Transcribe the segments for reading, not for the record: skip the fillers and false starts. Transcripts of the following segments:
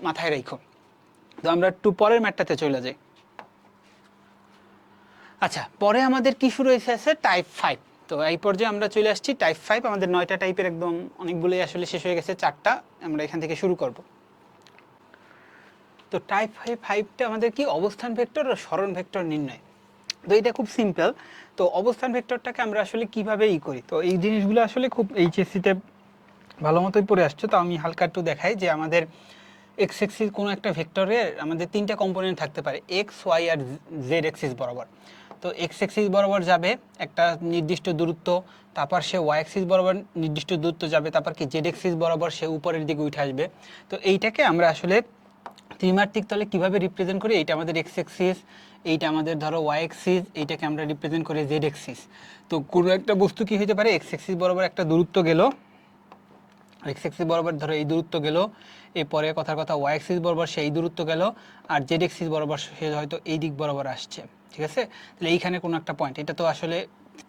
মাথায় রাখো। তো আমরা একটু পরের ম্যাটটাতে চলে যাই। আচ্ছা, পরে আমাদের কি শুরু হয়েছে আছে টাইপ 5। তো এই পর্যায়ে আমরা চলে আসছি টাইপ 5। আমাদের 9টা টাইপের একদম অনেকগুলোই আসলে শেষ হয়ে গেছে, 4টা আমরা এখান থেকে শুরু করব। তো টাইপ 5টা আমাদের কি অবস্থান ভেক্টর ও সরণ ভেক্টর নির্ণয়। তো এটা খুব সিম্পল। তো অবস্থান ভেক্টরটাকে আমরা আসলে কিভাবে করি, তো এই জিনিসগুলো আসলে খুব এইচএসসিতে ভালো মতোই পড়ে আসছে। তো আমি হালকা একটু দেখাই যে আমাদের এক্স এক্সিস কোনো একটা ভেক্টরের আমাদের 3টা কম্পোনেন্ট থাকতে পারে, এক্স ওয়াই আর জেড এক্সিস বরাবর। তো এক্স এক্সিস বরাবর যাবে একটা নির্দিষ্ট দূরত্ব, তারপর সে ওয়াই এক্সিস বরাবর নির্দিষ্ট দূরত্ব যাবে, তারপর কি জেড এক্সিস বরাবর সে উপরের দিকে উঠে আসবে। তো এইটাকে আমরা আসলে ত্রিমাত্রিক তলে কিভাবে রিপ্রেজেন্ট করি, এইটা আমাদের এক্স এক্সিস, এইটা আমাদের ধরো ওয়াই এক্সিস, এইটাকে আমরা রিপ্রেজেন্ট করি জেড এক্সিস। তো কোনো একটা বস্তু কি হতে পারে, এক্স এক্সিস বরাবর একটা দূরত্ব গেল, এক্স এক্সিস বরাবর ধরো এই দূরত্ব গেল, এরপরে কথার কথা ওয়াই এক্সিস বরাবর সেই দূরত্ব গেল, আর জেড এক্সিস বরাবর সে হয়তো এই দিক বরাবর আসছে। ঠিক আছে, তাহলে এইখানে কোনো একটা পয়েন্ট, এটা তো আসলে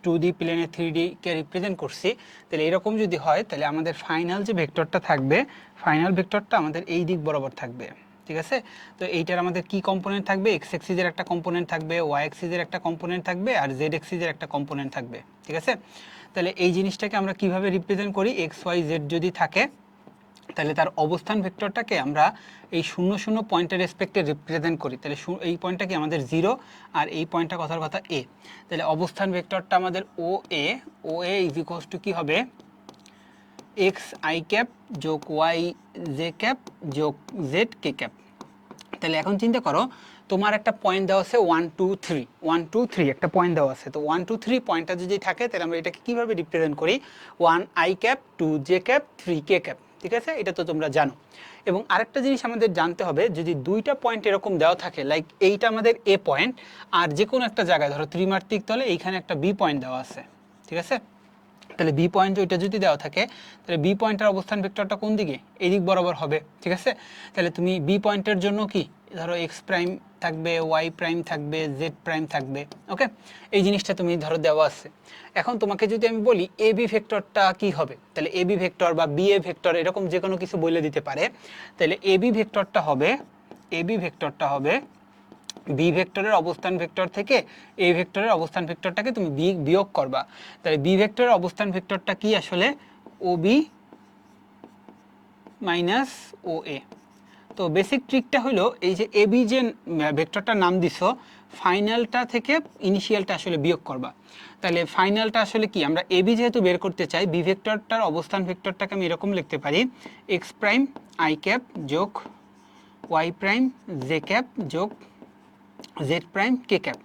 2D প্লেনে 3D কে রিপ্রেজেন্ট করছি। তাহলে এরকম যদি হয় তাহলে আমাদের ফাইনাল যে ভেক্টরটা থাকবে, ফাইনাল ভেক্টরটা আমাদের এই দিক বরাবর থাকবে। ঠিক আছে, তো এইটার আমাদের কি কম্পোনেন্ট থাকবে, এক্স এক্সিসের একটা কম্পোনেন্ট থাকবে, ওয়াই এক্সিসের একটা কম্পোনেন্ট থাকবে, আর জেড এক্সিসের একটা কম্পোনেন্ট থাকবে। ঠিক আছে, তাহলে এই জিনিসটাকে আমরা কিভাবে রিপ্রেজেন্ট করি, এক্স ওয়াই জেড যদি থাকে তাহলে তার অবস্থান ভেক্টরটাকে আমরা এই 0 0 পয়েন্টের রেসপেক্টে রিপ্রেজেন্ট করি। তাহলে এই পয়েন্টটা কি আমাদের 0, আর এই পয়েন্টটা কথার কথা এ। তাহলে অবস্থান ভেক্টরটা আমাদের ও এ ইজ ইকুয়ালস টু কী হবে, এক্স আই ক্যাপ যোগ ওয়াই জে ক্যাপ যোগ জেড কে ক্যাপ। তাহলে এখন চিন্তা করো, তোমার একটা পয়েন্ট দেওয়া আছে 1 2 3, 1 2 3 একটা পয়েন্ট দেওয়া আছে। তো 1 2 3 পয়েন্টটা যদি থাকে তাহলে আমরা এটাকে কীভাবে রিপ্রেজেন্ট করি, 1 I cap 2 J cap 3 K cap. ঠিক আছে, এটা তো তোমরা জানো। এবং আরেকটা জিনিস আমাদের জানতে হবে, যদি দুইটা পয়েন্ট এরকম দেওয়া থাকে, লাইক এইটা আমাদের এ পয়েন্ট, আর যে কোনো একটা জায়গায় ধরো ত্রিমাত্রিক তলে এইখানে একটা বি পয়েন্ট দেওয়া আছে। ঠিক আছে, তাহলে বি পয়েন্ট ওইটা যদি দেওয়া থাকে তাহলে বি পয়েন্টের অবস্থান ভেক্টরটা কোন দিকে, এই দিক বরাবর হবে। ঠিক আছে, তাহলে তুমি বি পয়েন্টের জন্য কি ধরো এক্স প্রাইম থাকবে, ওয়াই প্রাইম থাকবে, জেড প্রাইম থাকবে। ওকে, এই জিনিসটা তুমি ধরো দেওয়া আছে। এখন তোমাকে যদি আমি বলি এ বি ভেক্টরটা কি হবে, তাহলে এ বি ভেক্টর বা বি এ ভেক্টর এরকম যে কোনো কিছু বলে দিতে পারে। তাহলে এ বি ভেক্টরটা হবে বি ভেক্টরের অবস্থান ভেক্টর থেকে এ ভেক্টরের অবস্থান ভেক্টরটাকে তুমি বিয়োগ করবা। তাহলে বি ভেক্টরের অবস্থান ভেক্টরটা কি আসলে, ও বি মাইনাস ও এ। তো বেসিক ট্রিকটা হলো এই যে এ বি যে ভেক্টরটার নাম দিছো, ফাইনালটা থেকে ইনিশিয়ালটা আসলে বিয়োগ করবা। তাহলে ফাইনালটা আসলে কি, আমরা এ বি যেহেতু বের করতে চাই, বি ভেক্টরটার অবস্থান ভেক্টরটাকে আমি এরকম লিখতে পারি, এক্স প্রাইম আই ক্যাপ যোগ ওয়াই প্রাইম জে ক্যাপ যোগ জেড প্রাইম কে ক্যাপ।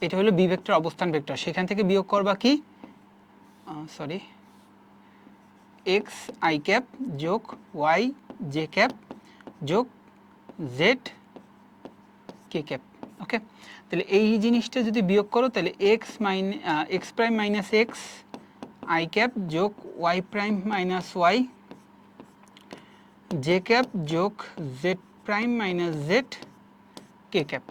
এটা হলো বি ভেক্টর অবস্থান ভেক্টর। সেখান থেকে বিয়োগ করবা কি, এক্স আই ক্যাপ যোগ ওয়াই জে ক্যাপ যোগ জেড কে ক্যাপ। ওকে, তাহলে এই জিনিসটা যদি বিয়োগ করো তাহলে x prime minus x i cap যোগ y prime minus y j cap যোগ z prime minus z k cap.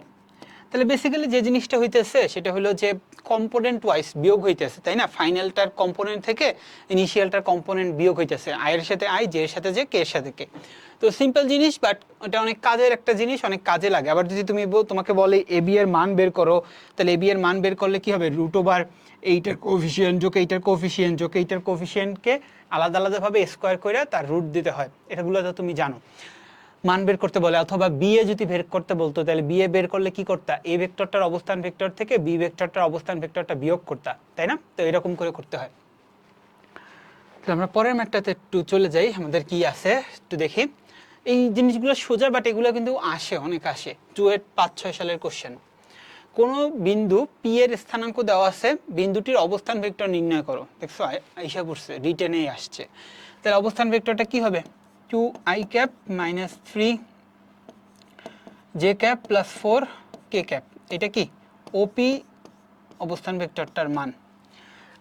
তাহলে বেসিক্যালি যে জিনিসটা হইতেছে সেটা হলো যে কম্পোনেন্ট ওয়াইজ বিয়োগ হইতেছে, তাই না, ফাইনালটার কম্পোনেন্ট থেকে ইনিশিয়ালটার কম্পোনেন্ট বিয়োগ হইতেছে, আই এর সাথে আই, জে এর সাথে জে, কে এর সাথে কে। তো সিম্পল জিনিস, বাট এটা অনেক কাজের একটা জিনিস, অনেক কাজে লাগে। আবার যদি তুমি তোমাকে বলে এ বি এর মান বের করো, তাহলে এ বি এর মান বের করলে কি হবে, রুট ওভার এইটার কোফিসিয়েন্ট যোগ এইটার কোফিসিয়েন্ট যোগ এইটার কোফিসিয়েন্টকে আলাদা আলাদাভাবে স্কোয়ার করে তার রুট দিতে হয়। এটাগুলো তো তুমি জানো। মান বের করতে বলে, অথবা বিএ যদি বের করতে বলতো তাহলে বিএ বের করলে কি করতা, এ ভেক্টরটার অবস্থান ভেক্টর থেকে বি ভেক্টরটার অবস্থান ভেক্টরটা বিয়োগ করতা, তাই না। তো এরকম করে করতে হয়। তো আমরা পরের ম্যাটটাতে একটু চলে যাই, আমাদের কি আছে একটু দেখি। এই জিনিসগুলো সোজা, বাট এগুলো কিন্তু আসে, অনেক আসে, 5-6 সালের কোশ্চেন। কোনো বিন্দু পি এর স্থানাঙ্ক দেওয়া আছে, বিন্দুটির অবস্থান ভেক্টর নির্ণয় করো। দেখছো আইসা পড়ছে, রিটেনেই আসছে। তাহলে অবস্থান ভেক্টরটা কি হবে, 2 I cap minus 3 J cap plus 4 K cap. এটা কি ওপি অবস্থান ভেক্টরটার মান।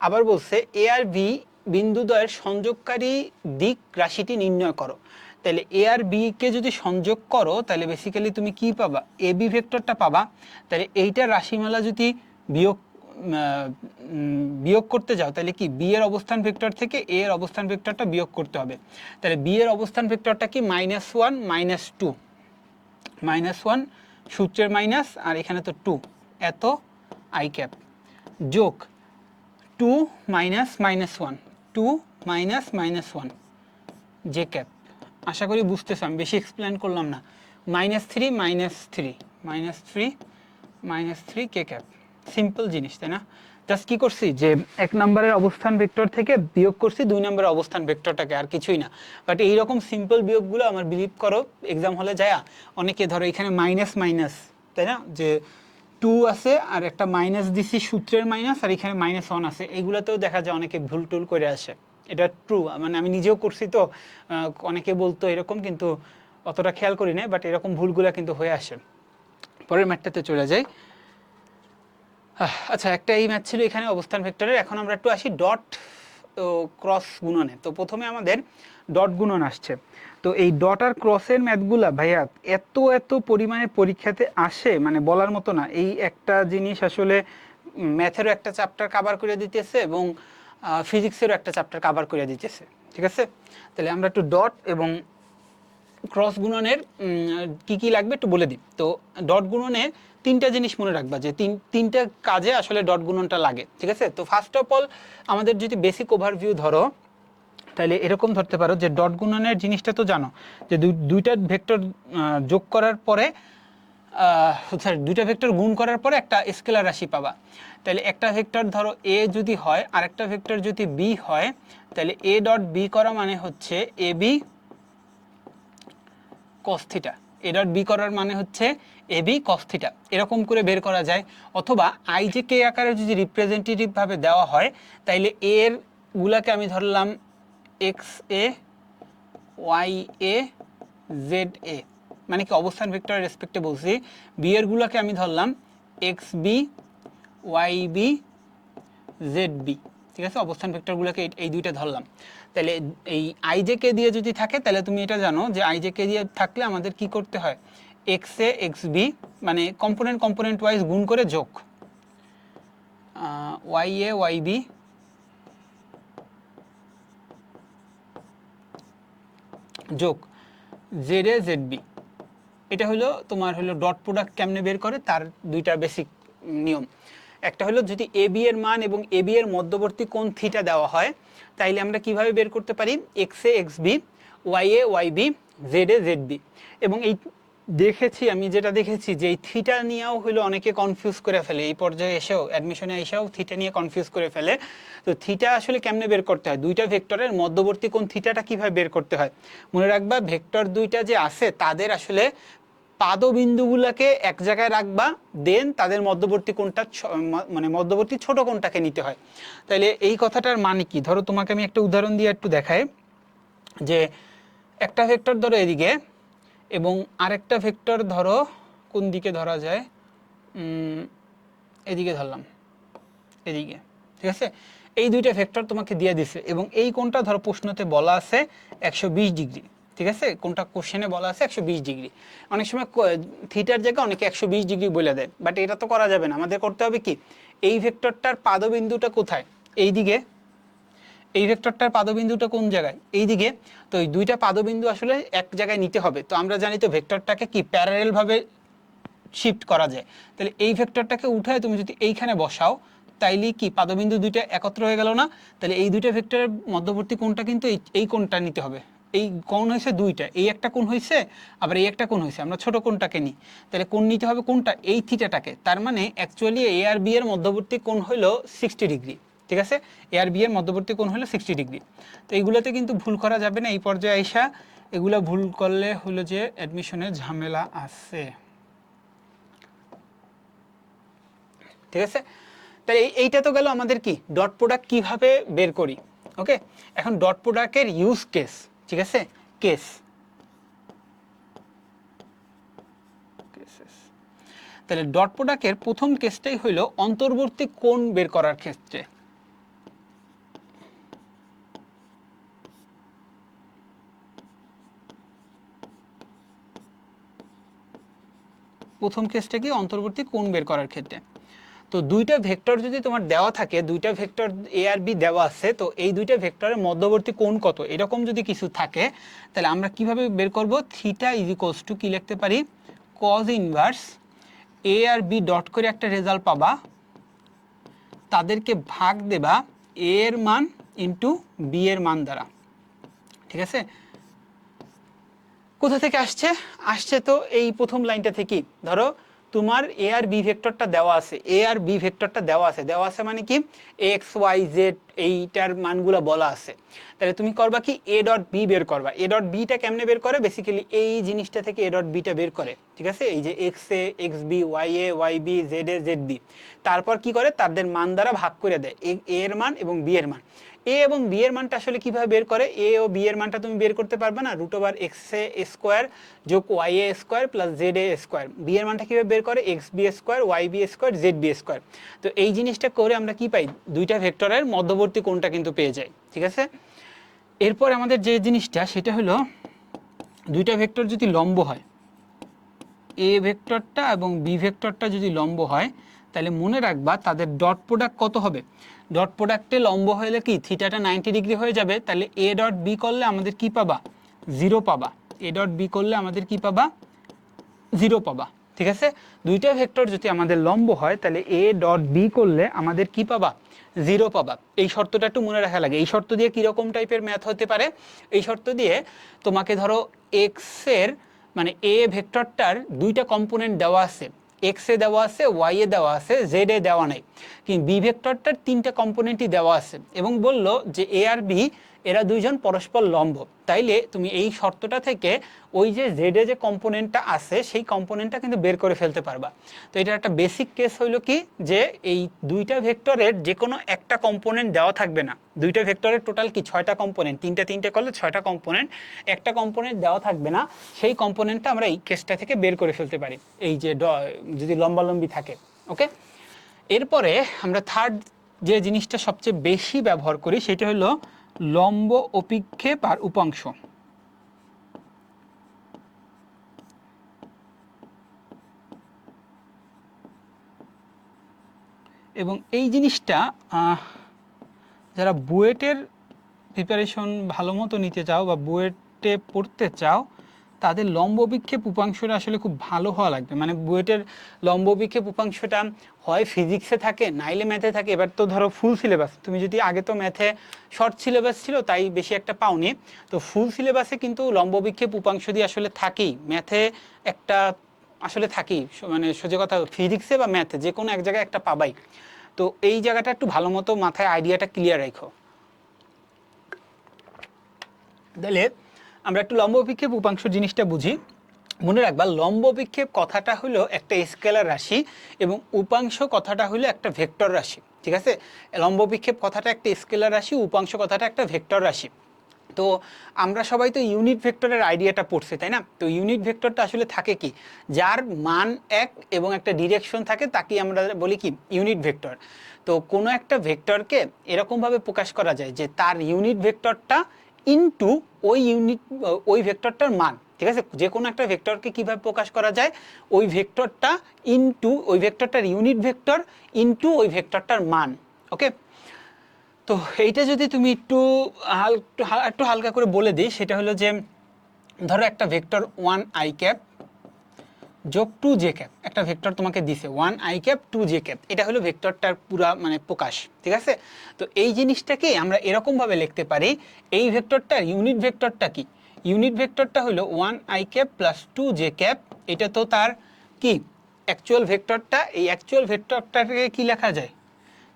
আবার বলছে এ আর বি বিন্দুদ্বয়ের সংযোগকারী দিক রাশিটি নির্ণয় করো। তাহলে এ আর বি কে যদি সংযোগ করো তাহলে বেসিক্যালি তুমি কি পাবা, এ বি ভেক্টরটা পাবা। তাহলে এইটার রাশিমালা যদি বিয়োগ বিয়োগ করতে যাও তাহলে কি বি এর অবস্থান ভেক্টর থেকে এ এর অবস্থান ভেক্টরটা বিয়োগ করতে হবে। তাহলে বি এর অবস্থান ভেক্টরটা কি -1 -2, -1 সূত্রের মাইনাস আর এখানে তো 2 এত আই ক্যাপ যোগ 2 -1 2 -1 জে ক্যাপ। আশা করি বুঝতেছ, আমি বেশি এক্সপ্লেন করলাম না। -3 -3 কে ক্যাপ, সিম্পল জিনিস তাই না? জাস্ট কি করছি যে 1 নম্বরের অবস্থান ভেক্টর থেকে বিয়োগ করছি 2 নম্বরের অবস্থান ভেক্টরটাকে, আর কিছুই না। বাট এইরকম সিম্পল বিয়োগগুলো আমার বিলিভ করো এক্সাম হলে যায় অনেকে ধরো এখানে মাইনাস মাইনাস তাই না, যে 2 আছে আর একটা মাইনাস দিছি সূত্রের মাইনাস, আর এখানে -1 আছে, এইগুলোতেও দেখা যায় অনেকে ভুল টুল করে আসে। এটা ট্রু, মানে আমি নিজেও করছি তো, অনেকে বলতো এরকম, কিন্তু অতটা খেয়াল করি না, বাট এরকম ভুলগুলো কিন্তু হয়ে আসে। পরের ম্যাথটাতে চলে যাই। আচ্ছা, একটা এই ম্যাথ ছিল এখানে অবস্থান ভেক্টরের। এখন আমরা একটু আসি ডট ও ক্রস গুণনে। তো প্রথমে আমাদের ডট গুণন আসছে। তো এই ডট আর ক্রসের ম্যাথগুলা ভাইয়া এত এত পরিমাণে পরীক্ষাতে আসে, মানে বলার মতো না। এই একটা জিনিস আসলে ম্যাথেরও একটা চ্যাপ্টার কভার করে দিতেছে এবং ফিজিক্সেরও একটা চ্যাপ্টার কভার করে দিতেছে, ঠিক আছে? তাহলে আমরা একটু ডট এবং ক্রস গুণনের কি কি লাগবে একটু বলে দিই। তো ডট গুণনের তিনটা জিনিস মনে রাখবা, যে তিনটা কাজে আসলে ডট গুণনটা লাগে, ঠিক আছে? তো ফার্স্ট অফ অল আমাদের যদি বেসিক ওভারভিউ ধরো, তাহলে এরকম ধরতে পারো যে ডট গুণনের জিনিসটা তো জানো, যে দুইটা ভেক্টর যোগ করার পরে সরি, দুইটা ভেক্টর গুণ করার পরে একটা স্কেলার রাশি পাবা। তাহলে একটা ভেক্টর ধরো এ যদি হয় আর একটা ভেক্টর যদি বি হয়, তাহলে এ ডট বি করা মানে হচ্ছে A B cos theta. A dot B করার মানে হচ্ছে এ বি কস থিটা, এরকম করে বের করা যায়। অথবা আই যে কে আকারে যদি রিপ্রেজেন্টেটিভভাবে দেওয়া হয়, তাইলে এর গুলাকে আমি ধরলাম x A y A z A, মানে কি অবস্থান ভেক্টরের রেসপেক্টে বলছি। বি এর গুলাকে আমি ধরলাম x b y b z b, ঠিক আছে? অবস্থান ভেক্টরগুলোকে এই দুইটা ধরলাম। তাহলে এই আইজেকে দিয়ে যদি থাকে, তাহলে তুমি এটা জানো যে আইজেকে দিয়ে থাকলে আমাদের কি করতে হয়, এক্স এ এক্স বি মানে কম্পোনেন্ট ওয়াইজ গুণ করে যোগ, ওয়াই এ ওয়াই বি যোগ জেড এ জেড বি। এটা হলো তোমার হলো ডট প্রোডাক্ট কেমনে বের করে তার দুইটা বেসিক নিয়ম। একটা হলো যদি এ বি এর মান এবং এ বি এর মধ্যবর্তী কোণ থিটা দেওয়া হয়, তাইলে আমরা কিভাবে বের করতে পারি, x a x b y a y b z a z b. এবং এই আমি যেটা দেখেছি যে এই থিটা নিয়েও হলো অনেকে কনফিউজ করে ফেলে, এই পর্যায়ে এসেও অ্যাডমিশনে এসেও থিটা নিয়ে কনফিউজ করে ফেলে। তো থিটা আসলে কেমনে বের করতে হয়, দুইটা ভেক্টরের মধ্যবর্তী কোণ থিটাটা কিভাবে বের করতে হয়, মনে রাখবা ভেক্টর দুইটা যে আছে তাদের আসলে পাদবিন্দুগুলোকে এক জায়গায় রাখবা, দেন তাদের মধ্যবর্তী কোণটা মানে মধ্যবর্তী ছোট কোণটাকে নিতে হয়। তাহলে এই কথাটার মানে কি, ধরো তোমাকে আমি একটা উদাহরণ দিয়ে একটু দেখাই, যে একটা ভেক্টর ধরো এদিকে এবং আরেকটা ভেক্টর ধরো কোন দিকে ধরা যায়, এদিকে ধরলাম, এদিকে, ঠিক আছে? এই দুইটা ভেক্টর তোমাকে দিয়ে দিছে এবং এই কোণটা ধরো প্রশ্নতে বলা আছে 120 ডিগ্রি, ঠিক আছে? কোনটা কোশ্চেনে বলা আছে 120 ডিগ্রি। অনেক সময় থিটার জায়গায় অনেকে 120 ডিগ্রি বলে দেয়, বাট এটা তো করা যাবে না। আমাদের করতে হবে কি, এই ভেক্টরটার পাদবিন্দুটা কোথায়, এই দিকে। এই ভেক্টরটার পাদবিন্দুটা কোন জায়গায়, এই দিকে। তো এই দুইটা পাদবিন্দু আসলে এক জায়গায় নিতে হবে। তো আমরা জানি তো ভেক্টরটাকে কি প্যারালাল ভাবে শিফট করা যায়। তাহলে এই ভেক্টরটাকে উঠায় তুমি যদি এইখানে বসাও, তাইলে কি পাদবিন্দু দুইটা একত্র হয়ে গেল না? তাহলে এই দুইটা ভেক্টরের মধ্যবর্তী কোণটা কিন্তু এই কোণটা নিতে হবে। এই কোণ হয়েছে দুইটা, এই একটা কোণ হয়েছে আবার এই একটা কোণ হয়েছে, আমরা ছোট কোণটাকে নিই। তাহলে কোণ নিতে হবে কোনটা, এই থিটাটাকে। তার মানে অ্যাকচুয়ালি এ আর বি এর মধ্যবর্তী কোণ হলো 60 ডিগ্রি, ঠিক আছে? এ আর বি এর মধ্যবর্তী কোণ হলো 60 ডিগ্রি। তো এইগুলোতে কিন্তু ভুল করা যাবে না। এই পর্যায়ে আইসা এগুলো ভুল করলে হলো যে অ্যাডমিশনের ঝামেলা আছে, ঠিক আছে? তাহলে এইটা তো গেল আমাদের কি ডট প্রোডাক্ট কিভাবে বের করি। ওকে, এখন ডট প্রোডাক্টের ইউজ কেস, ঠিক আছে? কেস, তাহলে ডট প্রোডাক্টের প্রথম কেসটাই হইল অন্তর্বর্তী কোণ বের করার ক্ষেত্রে। প্রথম কেসটা কি, অন্তর্বর্তী কোণ বের করার ক্ষেত্রে। তো দুইটা ভেক্টর যদি তোমার দেওয়া থাকে, দুইটা ভেক্টর এ আর বি দেওয়া আছে, তো এই দুইটা ভেক্টরের মধ্যবর্তী কোণ কত এরকম যদি কিছু থাকে, তাহলে আমরা কিভাবে বের করব? থিটা ইজ ইকুয়ালস টু কি লিখতে পারি? কজ ইনভার্স এ আর বি ডট করে একটা রেজাল্ট পাবা, তাদেরকে ভাগ দেবা এ এর মান ইন্টু বি এর মান দ্বারা। ঠিক আছে, কোথা থেকে আসছে? আসছে তো এই প্রথম লাইনটা থেকেই। ধরো তোমার এ আর বি ভেক্টরটা দেওয়া আছে, এ আর বি ভেক্টরটা দেওয়া আছে মানে কি এক্স ওয়াই জেড এইটার মানগুলো বলা আছে। তাহলে তুমি করবা কি এ ডট বি বের করবা। এ ডট বিটা কেমনে বের করে? বেসিক্যালি এই জিনিসটা থেকে এ ডট বিটা বের করে। ঠিক আছে, এই যে x a x b, y a y b, z a z b, তারপর কি করে তাদের মান দ্বারা ভাগ করে দেয় এ এর মান এবং বি এর মান। এ এবং বি এর মানটা আসলে কিভাবে বের করে? এ ও বি এর মানটা তুমি বের করতে পারবে না root over x a square যোগ y a square plus z a square. B এর মানটা কিভাবে বের করে? X b square y b square z b square. তো এই জিনিসটা করে আমরা কি পাই? দুইটা ভেক্টরের মধ্যবর্তী কোণটা কিন্তু পেয়ে যাই। ঠিক আছে, এরপর আমাদের যে জিনিসটা সেটা হলো দুইটা ভেক্টর যদি লম্ব হয়, এ ভেক্টরটা এবং বি ভেক্টরটা যদি লম্ব হয়, তাহলে মনে রাখবা তাদের ডট প্রোডাক্ট কত হবে? ডট প্রোডাক্টে লম্ব হলে কি থিটাটা 90 ডিগ্রি হয়ে যাবে। তাহলে এ ডট বি করলে আমাদের কি পাবা? 0 পাবা। এ ডট বি করলে আমাদের কি পাবা? 0 পাবা। ঠিক আছে, দুইটা ভেক্টর যদি আমাদের লম্ব হয়, তাহলে এ ডট বি করলে আমাদের কি পাবা? 0 পাবা। এই শর্তটা একটু মনে রাখা লাগে। এই শর্ত দিয়ে কীরকম টাইপের ম্যাথ হতে পারে? এই শর্ত দিয়ে তোমাকে ধরো এক্স এর মানে এ ভেক্টরটার দুইটা কম্পোনেন্ট দেওয়া আছে, এক্স এ দেওয়া আছে, ওয়াই এ দেওয়া আছে, জেড এ দেওয়া নাই, কিন্তু বি ভেক্টরটার তিনটা কম্পোনেন্টই দেওয়া আছে এবং বলল যে এ আর বি এরা দুইজন পরস্পর লম্ব। তাইলে তুমি এই শর্তটা থেকে ওই যে জেড এ যে কম্পোনেন্টটা আছে সেই কম্পোনেন্টটা কিন্তু বের করে ফেলতে পারবা। তো এটা একটা বেসিক কেস হইলো কি, যে এই দুইটা ভেক্টরের যে কোনো একটা কম্পোনেন্ট দেওয়া থাকবে না। দুইটা ভেক্টরের টোটাল কি 6টা কম্পোনেন্ট, তিনটে করলে 6টা কম্পোনেন্ট, একটা কম্পোনেন্ট দেওয়া থাকবে না, সেই কম্পোনেন্টটা আমরা এই কেসটা থেকে বের করে ফেলতে পারি, এই যে যদি লম্বালম্বি থাকে। ওকে, এরপরে আমরা থার্ড যে জিনিসটা সবচেয়ে বেশি ব্যবহার করি সেটা হলো লম্ব অভিক্ষেপ আর উপাংশ। এবং এই জিনিসটা যারা বুয়েটের প্রিপারেশন ভালো মতো নিতে চাও বা বুয়েটে পড়তে চাও, তাদের লম্ব বিক্ষেপ উপাংশটা আসলে খুব ভালো হওয়া লাগবে। মানে বুয়েটের লম্ব বিক্ষেপ উপাংশটা হয় ফিজিক্সে থাকে নাইলে ম্যাথে থাকে। এবার তো ধরো ফুল সিলেবাস, তুমি যদি আগে তো ম্যাথে শর্ট সিলেবাস ছিল তাই বেশি একটা পাওনি, তো ফুল সিলেবাসে কিন্তু লম্ব বিক্ষেপ উপাংশ দিয়ে আসলে থাকেই, ম্যাথে একটা আসলে থাকেই, মানে সোজা কথা ফিজিক্সে বা ম্যাথে যে কোনো এক জায়গায় একটা পাবাই। তো এই জায়গাটা একটু ভালো মতো মাথায় আইডিয়াটা ক্লিয়ার রাখো। তাহলে আমরা একটু লম্ব বিক্ষেপ উপাংশ জিনিসটা বুঝি। মনে রাখবা লম্ব বিক্ষেপ কথাটা হলো একটা স্কেলার রাশি এবং উপাংশ কথাটা হলো একটা ভেক্টর রাশি। ঠিক আছে, লম্ব বিক্ষেপ কথাটা একটা স্কেলার রাশি, উপাংশ কথাটা একটা ভেক্টর রাশি। তো আমরা সবাই তো ইউনিট ভেক্টরের আইডিয়াটা পড়ছি, তাই না? তো ইউনিট ভেক্টরটা আসলে থাকে কি, যার মান এক এবং একটা ডিরেকশন থাকে তাকে আমরা বলি কি ইউনিট ভেক্টর। তো কোনো একটা ভেক্টরকে এরকমভাবে প্রকাশ করা যায় যে তার ইউনিট ভেক্টরটা ইনটু ওই ভেক্টরটার মান। ঠিক আছে, যে কোনো একটা ভেক্টরকে কীভাবে প্রকাশ করা যায়? ওই ভেক্টরটা ইনটু ওই ভেক্টরটার ইউনিট ভেক্টর ইনটু ওই ভেক্টরটার মান। ওকে, তো এইটা যদি তুমি একটু হালকা করে বলে দিই, সেটা হলো যে ধরো একটা ভেক্টর 1i ক্যাপ যোগ 2j ক্যাপ, একটা ভেক্টর তোমাকে দিছে 1i ক্যাপ 2j ক্যাপ, এটা হলো ভেক্টরটার পুরা মানে প্রকাশ। ঠিক আছে, তো এই জিনিসটাকে আমরা এরকমভাবে লিখতে পারি, এই ভেক্টরটার ইউনিট ভেক্টরটা কি? ইউনিট ভেক্টরটা হলো 1i cap plus 2j cap. এটা তো তার কি অ্যাকচুয়াল ভেক্টরটা, এই অ্যাকচুয়াল ভেক্টরটাকে কি লেখা যায়?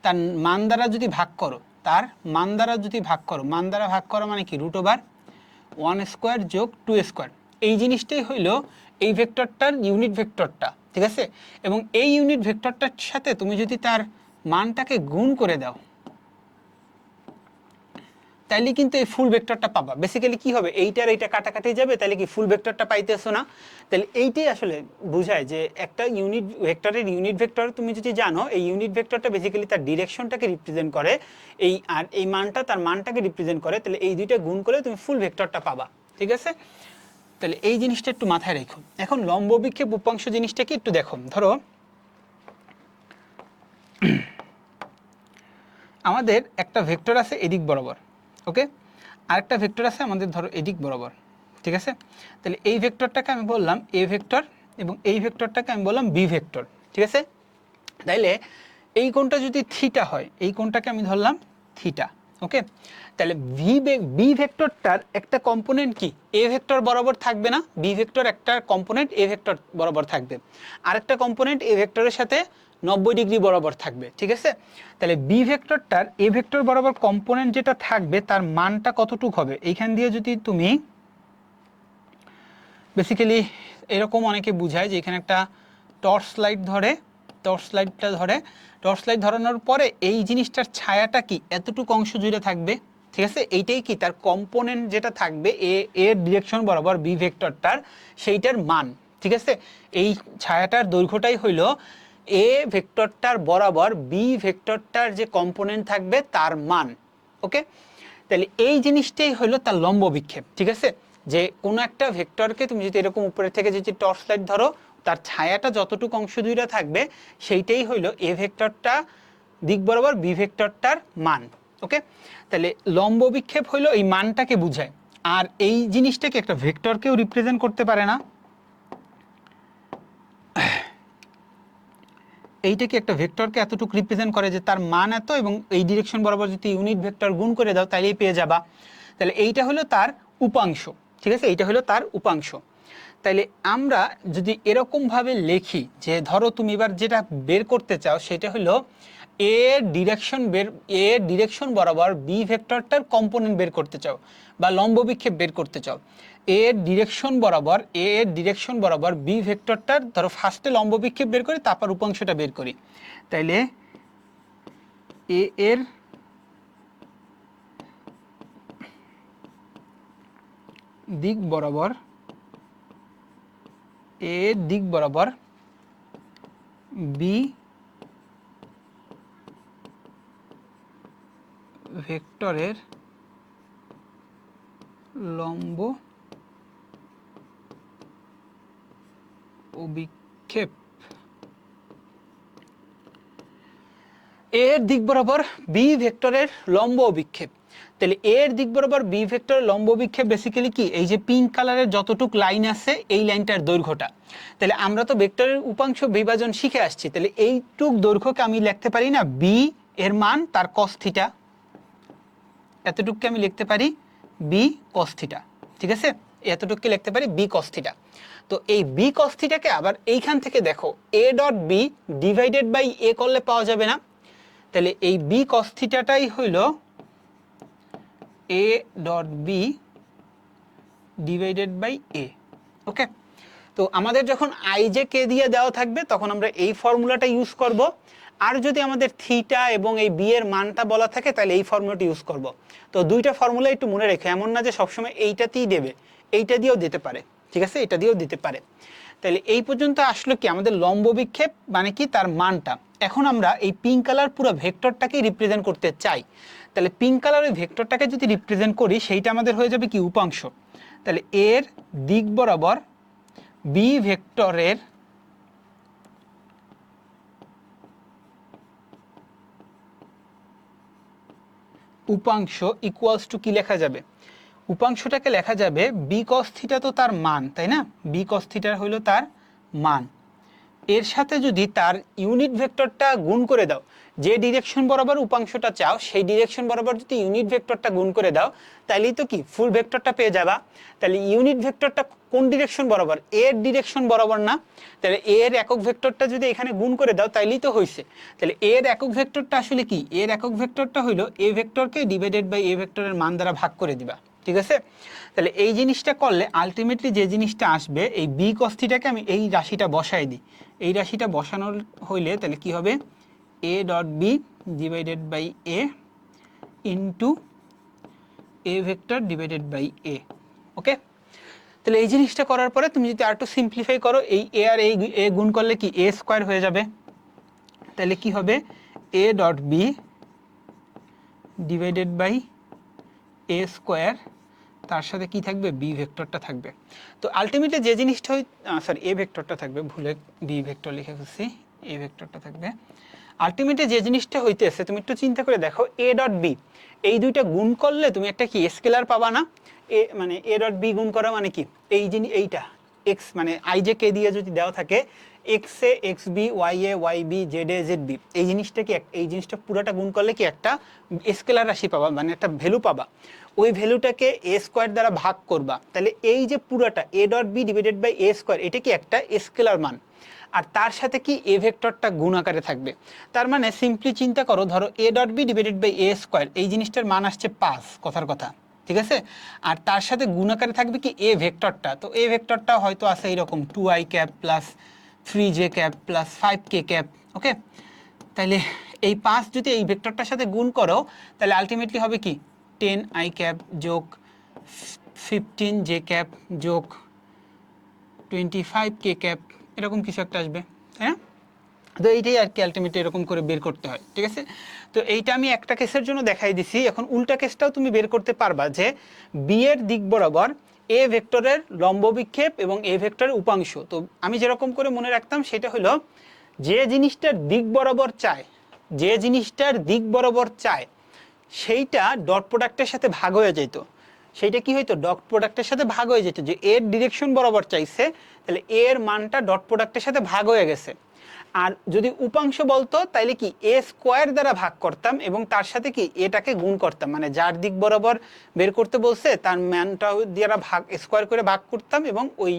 তার মান দ্বারা যদি ভাগ করো, তার মান দ্বারা যদি ভাগ করো, মান দ্বারা ভাগ করো মানে কি রুট ওভার 1 স্কোয়ার যোগ 2 স্কোয়ার। এই জিনিসটাই হইল এই ভেক্টরটার ইউনিট ভেক্টরটা। ঠিক আছে, এবং এই ইউনিট ভেক্টরটার সাথে তুমি যদি তার মানটাকে গুণ করে দাও, তাইলে কিন্তু এই ফুল ভেক্টরটা পাবা। বেসিক্যালি কি হবে, এইটার এইটা কাটাকাটি যাবে, তাহলে কি ফুল ভেক্টরটা পাইতেছো না? তাহলে এইটাই আসলে বোঝায় যে একটা ইউনিট ভেক্টরের ইউনিট ভেক্টর তুমি যদি জানো, এই ইউনিট ভেক্টরটা বেসিক্যালি তার ডিরেকশনটাকে রিপ্রেজেন্ট করে, এই আর এই মানটা তার মানটাকে রিপ্রেজেন্ট করে, তাহলে এই দুইটা গুণ করে তুমি ফুল ভেক্টরটা পাবা। ঠিক আছে, তাহলে এই জিনিসটা একটু মাথায় রেখো। এখন লম্ব বিক্ষেপ উপাংশ জিনিসটা কি একটু দেখো। ধরো আমাদের একটা ভেক্টর আছে এদিক বরাবর, ওকে, আরেকটা ভেক্টর আছে আমাদের ধরো এদিক বরাবর, ঠিক আছে। তাহলে এই ভেক্টরটাকে আমি বললাম এ ভেক্টর এবং এই ভেক্টরটাকে আমি বললাম বি ভেক্টর, ঠিক আছে। তাইলে এই কোণটা যদি থিটা হয়, এই কোণটাকে আমি ধরলাম থিটা, ওকে। তাহলে বি ভেক্টরটার একটা কম্পোনেন্ট কি এ ভেক্টর বরাবর থাকবে না, বি ভেক্টর একটা কম্পোনেন্ট এ ভেক্টর বরাবর থাকবে, আরেকটা কম্পোনেন্ট এ ভেক্টরের সাথে 90 ডিগ্রি বরাবর থাকবে, ঠিক আছে। তাহলে বি ভেক্টরটার এ ভেক্টর বরাবর কম্পোনেন্ট যেটা থাকবে তার মানটা কতটুকু হবে, এইখান দিয়ে যদি তুমি বেসিক্যালি এরকম অনেকে বুঝায় যে এখানে একটা টর্চ লাইট ধরে, টর্চ লাইট ধরানোর পরে এই জিনিসটার ছায়াটা কি এতটুকু অংশ জুড়ে থাকবে, ঠিক আছে। এইটাই কি তার কম্পোনেন্ট যেটা থাকবে এর ডিরেকশন বরাবর বি ভেক্টরটার সেইটার মান, ঠিক আছে। এই ছায়াটার দৈর্ঘ্যটাই হইল এ ভেক্টরটার বরাবর বি ভেক্টরটার যে কম্পোনেন্ট থাকবে তার মান, ওকে। তাহলে এই জিনিসটাই হলো তার লম্ব বিক্ষেপ, ঠিক আছে। যে কোনো একটা ভেক্টরকে তুমি যদি এরকম উপরে থেকে যদি টর্চ লাইট ধরো তার ছায়াটা যতটুকু অংশ জুড়ে থাকবে সেইটাই হইলো এ ভেক্টরটা দিক বরাবর বি ভেক্টরটার মান, ওকে। তাহলে লম্ব বিক্ষেপ হইলো এই মানটাকে বুঝায়, আর এই জিনিসটাকে একটা ভেক্টরকেও রিপ্রেজেন্ট করতে পারে না, এইটাকে একটা ভেক্টরকে এতটুকু রিপ্রেজেন্ট করে যে তার মান এত এবং এই ডিরেকশন বরাবর যদি ইউনিট ভেক্টর গুণ করে দাও তাহলেই পেয়ে যাবা। তাহলে এইটা হলো তার উপাংশ, ঠিক আছে, এইটা হলো তার উপাংশ। তাইলে আমরা যদি এরকমভাবে লিখি যে ধরো তুমি এবার যেটা বের করতে চাও সেটা হলো এ ডিরেকশন বরাবর বি ভেক্টরটার কম্পোনেন্ট বের করতে চাও বা লম্ব বিক্ষেপ বের করতে চাও, এর ডিরেকশন বরাবর বি ভেক্টরটার ধরো ফার্স্টে লম্ব বিক্ষেপ বের করি তারপর উপাংশটা বের করি। তাইলে এ এর দিক বরাবর বি ভেক্টরের লম্ব অভিক্ষেপ, এর দিক বরাবর বি ভেক্টরের লম্ব অভিক্ষেপ। তাহলে এর দিক বরাবর বি ভেক্টরের লম্ব অভিক্ষেপ বেসিক্যালি কি এই যে পিঙ্ক কালারের যতটুক লাইন আছে এই লাইনটার দৈর্ঘ্যটা। তাহলে আমরা তো ভেক্টরের উপাংশ বিভাজন শিখে আসছি, তাহলে এইটুক দৈর্ঘ্যকে আমি লিখতে পারি না বি এর মান তার cos থিটা, এতটুকুকে আমি লিখতে পারি বি cos থিটা, ঠিক আছে, এতটুকুকে লিখতে পারি বি cos থিটা। তো এই বি cos থিটাকে আবার এইখান থেকে দেখো A dot B divided by A করলে পাওয়া যাবে না, তাহলে এই বি cos থিটাটাই হইল A dot B divided by A, okay. তো আমাদের যখন আই জে কে দিয়ে দেওয়া থাকবে তখন আমরা এই ফর্মুলাটা ইউজ করব, আর যদি আমাদের থিটা এবং এই বি এর মানটা বলা থাকে তাহলে এই ফর্মুলাটা ইউজ করব। তো দুইটা ফর্মুলা একটু মনে রেখো, এমন না যে সবসময় এইটাতেই দেবে, এইটা দিয়েও দিতে পারে, ঠিক আছে, এটা দিয়েও দিতে পারে। তাহলে এই পর্যন্ত আসলো কি আমাদের লম্ব বিক্ষেপ মানে কি তার মানটা। এখন আমরা এই পিঙ্ক কালার পুরো ভেক্টরটাকে রিপ্রেজেন্ট করতে চাই, তাহলে পিঙ্ক কালারের ভেক্টরটাকে যদি রিপ্রেজেন্ট করি সেইটা আমাদের হয়ে যাবে কি উপাংশ। তাহলে এর দিক বরাবর বি ভেক্টরের উপাংশ ইকুয়ালস টু কি লেখা যাবে, উপাংশটাকে লেখা যাবে বি cos থিটা, তো তার মান, তাই না, বি cos থিটার হইল তার মান, এর সাথে যদি তার ইউনিট ভেক্টরটা গুণ করে দাও, যে ডিরেকশন বরাবর উপাংশটা চাও সেই ডিরেকশন বরাবর যদি ইউনিট ভেক্টরটা গুণ করে দাও তাহলেই তো কি ফুল ভেক্টরটা পেয়ে যাবা। তাহলে ইউনিট ভেক্টরটা কোন ডিরেকশন বরাবর, এর ডিরেকশন বরাবর না, তাহলে এর একক ভেক্টরটা যদি এখানে গুণ করে দাও তাইলেই তো হইছে। তাহলে এর একক ভেক্টরটা আসলে কি, এর একক ভেক্টরটা হইলো এ ভেক্টরকে ডিভাইডেড বাই এ ভেক্টরের মান দ্বারা ভাগ করে দিবা, ঠিক আছে। তাহলে এই জিনিসটা করলে আলটিমেটলি যে জিনিসটা আসবে এই বি cos থিটাকে আমি এই রাশিটা বসাই দিই, এই রাশিটা বসানোর হইলে তাহলে কি হবে এ dot B divided by A into A vector divided by A, okay. তাহলে এই জিনিসটা করার পরে তুমি যদি আর একটু সিম্পলিফাই করো এই এ আর এই এ গুণ করলে কি এ স্কোয়ার হয়ে যাবে, তাহলে কি হবে এ dot B divided by A square, তার সাথে কি থাকবে বি ভেক্টরটা থাকবে। তো আলটিমেটলি যে জিনিসটা এ ভেক্টরটা থাকবে, ভুলে বি ভেক্টর লিখে ফেলছি, এ ভেক্টরটা থাকবে। আলটিমেটলি যে জিনিসটা হইতেছে তুমি একটু চিন্তা করে দেখো, এ ডট বি এই দুইটা গুণ করলে তুমি একটা কি স্কেলার পাবা না? এ মানে এ ডট বি গুণ করা মানে কি, এই জিনিস এইটা এক্স মানে আই জে কে দিয়ে যদি দেওয়া থাকে x a x b y b z a z b, এই জিনিসটা কি এই জিনিসটা পুরোটা গুণ করলে কি একটা স্কেলার রাশি পাবা, মানে একটা ভ্যালু পাবা। ওই ভ্যালুটাকে এ স্কোয়ার দ্বারা ভাগ করবা, তাহলে এই যে পুরোটা a dot B divided by A square, এটা কি একটা স্কেলার মান, আর তার সাথে কি এ ভেক্টরটা গুণ আকারে থাকবে। তার মানে সিম্পলি চিন্তা করো, ধরো a dot B divided by A square, এই জিনিসটার মান আসছে 5 কথার কথা, ঠিক আছে। আর তার সাথে গুণ আকারে থাকবে কি এ ভেক্টরটা, তো এ ভেক্টরটা হয়তো আছে এরকম 2i cap plus 3j cap plus 5k cap, okay. তাহলে এই 5 যদি এই ভেক্টরটার সাথে গুণ করো, তাহলে আলটিমেটলি হবে কি 10i ক্যাপ যোগ 15j ক্যাপ যোগ 25k ক্যাপ, এরকম কিছু একটা আসবে, হ্যাঁ। তো এইটাই আর কি আলটিমেটলি এরকম করে বের করতে হয়, ঠিক আছে। তো এইটা আমি একটা কেসের জন্য দেখাই দিছি, এখন উল্টা কেসটাও তুমি বের করতে পারবা যে বি এর দিক বরাবর এ ভেক্টরের লম্ব বিক্ষেপ এবং এ ভেক্টরের উপাংশ। তো আমি যেরকম করে মনে রাখতাম সেটা হলো, যে জিনিসটার দিক বরাবর চায়, যে জিনিসটার দিক বরাবর চায় সেইটা ডট প্রোডাক্টের সাথে ভাগ হয়ে যেত, সেইটা কি হইতো ডট প্রোডাক্টের সাথে ভাগ হয়ে যেত, যে এর ডিরেকশন বরাবর চাইছে তাহলে এর মানটা ডট প্রোডাক্টের সাথে ভাগ হয়ে গেছে। আর যদি উপাংশ বলতো তাইলে কি এ স্কোয়ার দ্বারা ভাগ করতাম এবং তার সাথে কি এটাকে গুণ করতাম, মানে যার দিক বরাবর বের করতে বলছে তার মানটা দ্বারা ভাগ স্কোয়ার করে ভাগ করতাম এবং ওই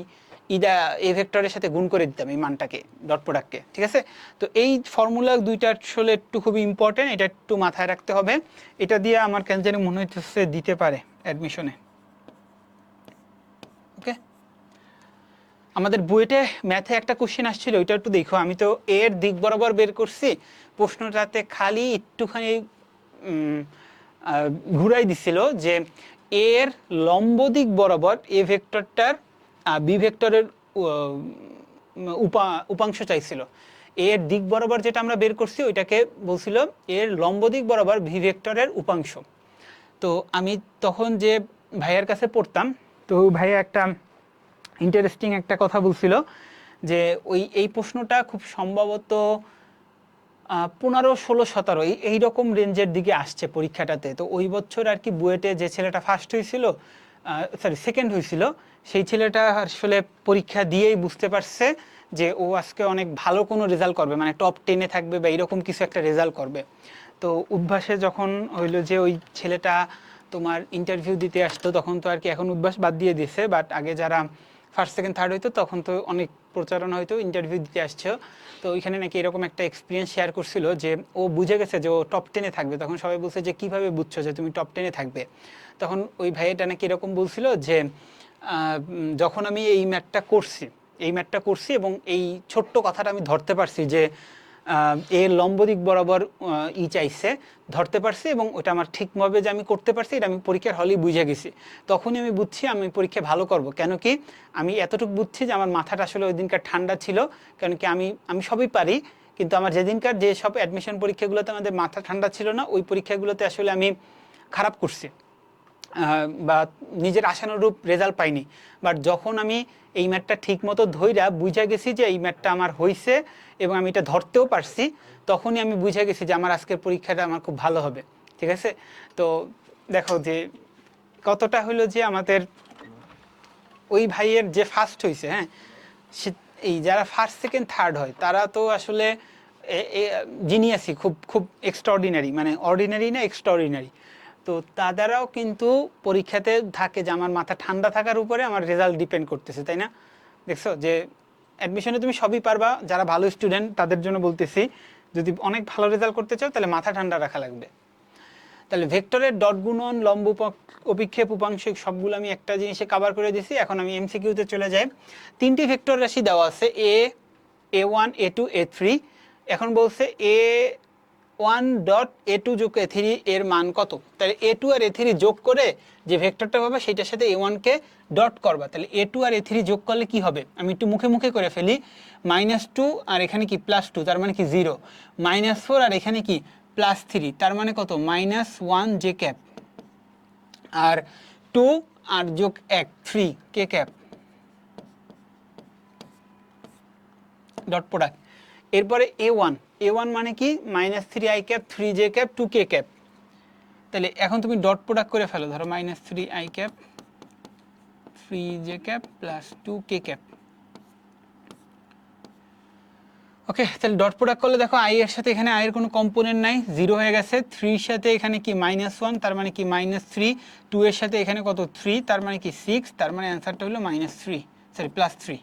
ইদা এ ভেক্টরের সাথে গুণ করে দিতাম এই মানটাকে ডট প্রোডাক্টকে, ঠিক আছে। তো এই ফর্মুলা দুইটা আসলে একটু খুবই ইম্পর্টেন্ট, এটা একটু মাথায় রাখতে হবে। এটা দিয়ে আমার কেন জানি মনে হচ্ছে দিতে পারে অ্যাডমিশনে, ওকে। আমাদের বুয়েটে ম্যাথে একটা কোশ্চেন আসছিল, ওইটা একটু দেখো। আমি তো এর দিক বরাবর বের করছি, প্রশ্নটাতে খালি একটুখানি ঘুরাই দিছিল যে এর লম্ব দিক বরাবর এ ভেক্টরটার বি ভেক্টরের উপাংশ চাইছিল। এর দিক বরাবর যেটা আমরা বের করছি ওইটাকে বলছিল এর লম্ব দিক বরাবর ভি ভেক্টরের উপাংশ। তো আমি তখন যে ভাইয়ার কাছে পড়তাম, তো ভাইয়া একটা ইন্টারেস্টিং একটা কথা বলছিল যে এই প্রশ্নটা খুব সম্ভবত 15, 16, 17 এইরকম রেঞ্জের দিকে আসছে পরীক্ষাটাতে। তো ওই বছর আর কি বুয়েটে যে ছেলেটা ফার্স্ট হয়েছিল, সেকেন্ড হয়েছিল, সেই ছেলেটা আসলে পরীক্ষা দিয়েই বুঝতে পারছে যে ও আজকে অনেক ভালো কোনো রেজাল্ট করবে, মানে টপ 10-এ থাকবে বা এরকম কিছু একটা রেজাল্ট করবে। তো উদ্ভাসে যখন হইলো যে ওই ছেলেটা তোমার ইন্টারভিউ দিতে আসতো, তখন তো আর কি এখন উদ্ভাস বাদ দিয়ে দিছে, বাট আগে যারা ফার্স্ট সেকেন্ড থার্ড হইতো তখন তো অনেক প্রচারণা হইতো ইন্টারভিউ দিতে আসছো। তো ওইখানে নাকি এরকম একটা এক্সপিরিয়েন্স শেয়ার করছিল যে ও বুঝে গেছে যে ও টপ 10-এ থাকবে। তখন সবাই বলছে যে কীভাবে বুঝছো যে তুমি টপ 10-এ থাকবে। তখন ওই ভাইয়েটা নাকি এরকম বলছিল যে যখন আমি এই ম্যাথটা করছি এবং এই ছোট্ট কথাটা আমি ধরতে পারছি যে এর লম্ব দিক বরাবর চাইছে, ধরতে পারছি এবং ওটা আমার ঠিকভাবে যে আমি করতে পারছি এটা আমি পরীক্ষার হলেই বুঝে গেছি। তখনই আমি বুঝছি আমি পরীক্ষা ভালো করব, কেন কি আমি এতটুকু বুঝছি যে আমার মাথাটা আসলে ওই দিনকার ঠান্ডা ছিল। কেন কি আমি সবই পারি, কিন্তু আমার যেদিনকার যে সব অ্যাডমিশন পরীক্ষাগুলোতে আমাদের মাথা ঠান্ডা ছিল না, ওই পরীক্ষাগুলোতে আসলে আমি খারাপ করছি বা নিজের আশানুরূপ রেজাল্ট পাইনি। বাট যখন আমি এই ম্যাথটা ঠিক মতো ধইরা বুঝে গেছি যে এই ম্যাথটা আমার হয়েছে এবং আমি এটা ধরতেও পারছি, তখনই আমি বুঝে গেছি যে আমার আজকের পরীক্ষাটা আমার খুব ভালো হবে, ঠিক আছে। তো দেখো যে কতটা হলো যে আমাদের ওই ভাইয়ের যে ফার্স্ট হয়েছে, হ্যাঁ, এই যারা ফার্স্ট সেকেন্ড থার্ড হয় তারা তো আসলে জিনিয়াসই, খুব খুব এক্সট্রাঅর্ডিনারি, মানে অর্ডিনারি না এক্সট্রাঅর্ডিনারি। তো তাদেরাও কিন্তু পরীক্ষাতে থাকে যে আমার মাথা ঠান্ডা থাকার উপরে আমার রেজাল্ট ডিপেন্ড করতেছে, তাই না? দেখছো যে অ্যাডমিশনে তুমি সবই পারবা, যারা ভালো স্টুডেন্ট তাদের জন্য বলতেছি, যদি অনেক ভালো রেজাল্ট করতে চাও তাহলে মাথা ঠান্ডা রাখা লাগবে। তাহলে ভেক্টরের ডট গুণন, লম্ব অভিক্ষেপ, উপাংশ সবগুলো আমি একটা জিনিসে কভার করে দিয়েছি। এখন আমি এমসিকিউতে চলে যাই। 3টি ভেক্টর রাশি দেওয়া আছে, a1, a2, a3। এখন বলছে a1 ডট a2 যোগ a3 এর মান কত। তাহলে a2 আর a3 যোগ করে যে ভেক্টরটা পাবে সেটার সাথে a1কে ডট করবা। তাহলে a2 আর a3 যোগ করলে কি হবে, আমি একটু মুখে মুখে করে ফেলি। -2 আর এখানে কি +2, তার মানে কি 0। -4 আর এখানে কি +3, তার মানে কত -1 j ক্যাপ, আর 2 আর যোগ 1 3 k ক্যাপ ডট প্রোডাক্ট। এরপরে A1 মানে কি -3i cap 3j cap 2k cap. তাহলে এখন তুমি ডট প্রোডাক্ট করে ফেলো, ধরো -3i cap 3j cap plus 2k cap. Okay, তাহলে ডট প্রোডাক্ট করলে দেখো i এর সাথে এখানে i এর কোনো কম্পোনেন্ট নাই, 0 হয়ে গেছে। 3 এর সাথে এখানে কি -1 তার মানে কি -3, 2 এর সাথে এখানে কত 3 তার মানে কি 6, তার মানে অ্যান্সারটা হলো -3, সরি +3।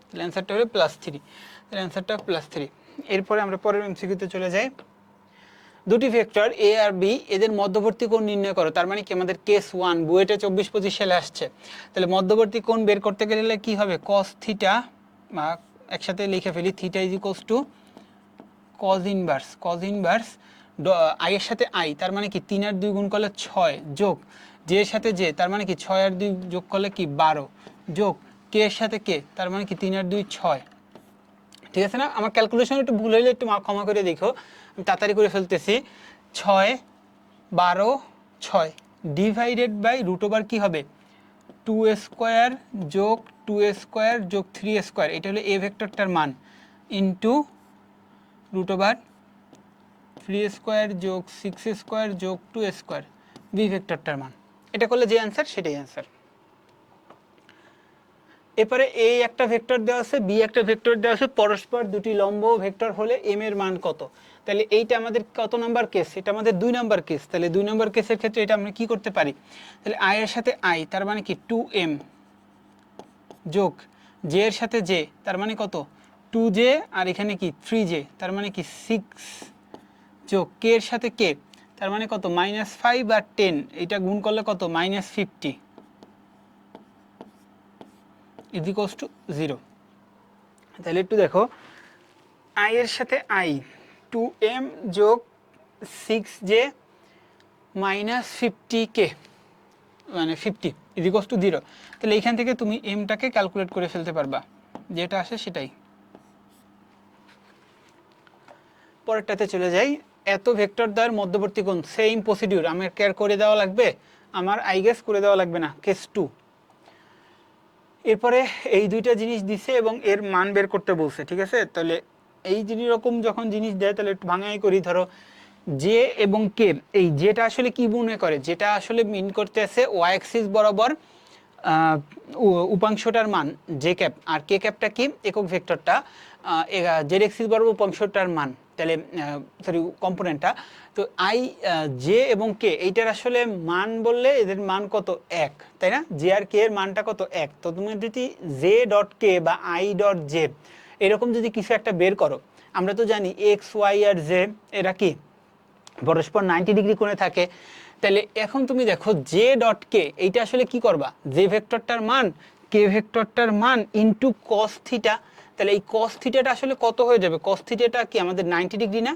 তাহলে অ্যান্সারটা হলো +3, তাহলে অ্যান্সারটা +3। এরপরে আমরা পরের এমসিকিউতে চলে যাই। দুটি ভেক্টর a আর b এদের মধ্যবর্তী কোণ নির্ণয় করো। তার মানে কি আমাদের কেস 1 বুয়েটে 24-25 সালে আসছে। তাহলে মধ্যবর্তী কোণ বের করতে গেলে কি হবে, cos থিটা, বা একসাথে লিখে ফেলি, theta is equals two cos inverse i এর সাথে i তার মানে কি 3 আর 2 গুণ করলে 6 যোগ j এর সাথে j তার মানে কি 6 আর 2 যোগ করলে কি 12 যোগ k এর সাথে k তার মানে কি 3 আর 2 6। ঠিক আছে না? আমার ক্যালকুলেশন একটু ভুল হইলে একটু ক্ষমা করে দেখো, আমি তাড়াতাড়ি করে ফেলতেছি। 6 12 6 ডিভাইডেড বাই রুট ওভার কি হবে 2a² যোগ 2a² যোগ 3a², এটা হলো a ভেক্টরটার মান, ইন্টু রুট ওভার 3a² যোগ 6a² যোগ 2a² বি ভেক্টরটার মান। এটা করলে যে অ্যান্সার সেটাই অ্যান্সার। এরপরে a একটা ভেক্টর দেওয়া আছে, b একটা ভেক্টর দেওয়া আছে, পরস্পর দুটি লম্ব ভেক্টর হলে m এর মান কত। তাহলে এইটা আমাদের কত নাম্বার কেস, এটা আমাদের 2 নাম্বার কেস। তাহলে 2 নাম্বার কেসের ক্ষেত্রে এটা আমরা কি করতে পারি, তাহলে i এর সাথে i তার মানে কি 2m যোগ j এর সাথে j তার মানে কত 2j, আর এখানে কি 3j তার মানে কি 6 যোগ k এর সাথে k তার মানে কত -5 আর 10, এটা গুণ করলে কত -50 ইজ ইকুয়ালস টু 0। তাহলে একটু দেখো, i এর সাথে i 2m যোগ 6j -50k মানে 50 ইজ ইকুয়ালস টু 0। তাহলে এইখান থেকে তুমি mটাকে ক্যালকুলেট করে ফেলতে পারবা, যেটা আসে সেটাই। পরেরটাতে চলে যাই। এত ভেক্টর দ্বয়ের মধ্যবর্তী কোণ, সেম প্রসিডিউর, আমার কেয়ার করে দেওয়া লাগবে, আমার আই গেস করে দেওয়া লাগবে না, কেস 2। এরপরে এই দুইটা জিনিস দিছে এবং এর মান বের করতে বলছে। ঠিক আছে, তাহলে এই রকম যখন জিনিস দেয় তাহলে একটু ভাঙাই করি। ধরো জে এবং কে, এই যেটা আসলে কি মনে করে, যেটা আসলে মিন করতে আছে ওয়াই অ্যাক্সিস বরাবর উপাংশটার মান জে ক্যাপ, আর কে ক্যাপটা কি একক ভেক্টরটা জেড এক্সিস বরাবর উপাংশটার মান, তাহলে সরি কম্পোনেন্টটা। তো আই জে এবং কে এইটার আসলে মান বললে এদের মান কত 1, তাই না? জে আর কে এর মানটা কত 1। তো তুমি যদি জে ডট কে বা আই ডট জে এরকম যদি কিছু একটা বের করো, আমরা তো জানি এক্স ওয়াই আর জে এরা কি পরস্পর 90 ডিগ্রি কোণে থাকে। তাহলে এখন তুমি দেখো জে ডট কে এইটা আসলে কি করবা, জে ভেক্টরটার মান কে ভেক্টরটার মান ইনটু কস থিটা। তাহলে এই কস থিটাটা আসলে কত হয়ে যাবে, কস থিটাটা কি আমাদের 90 ডিগ্রি না,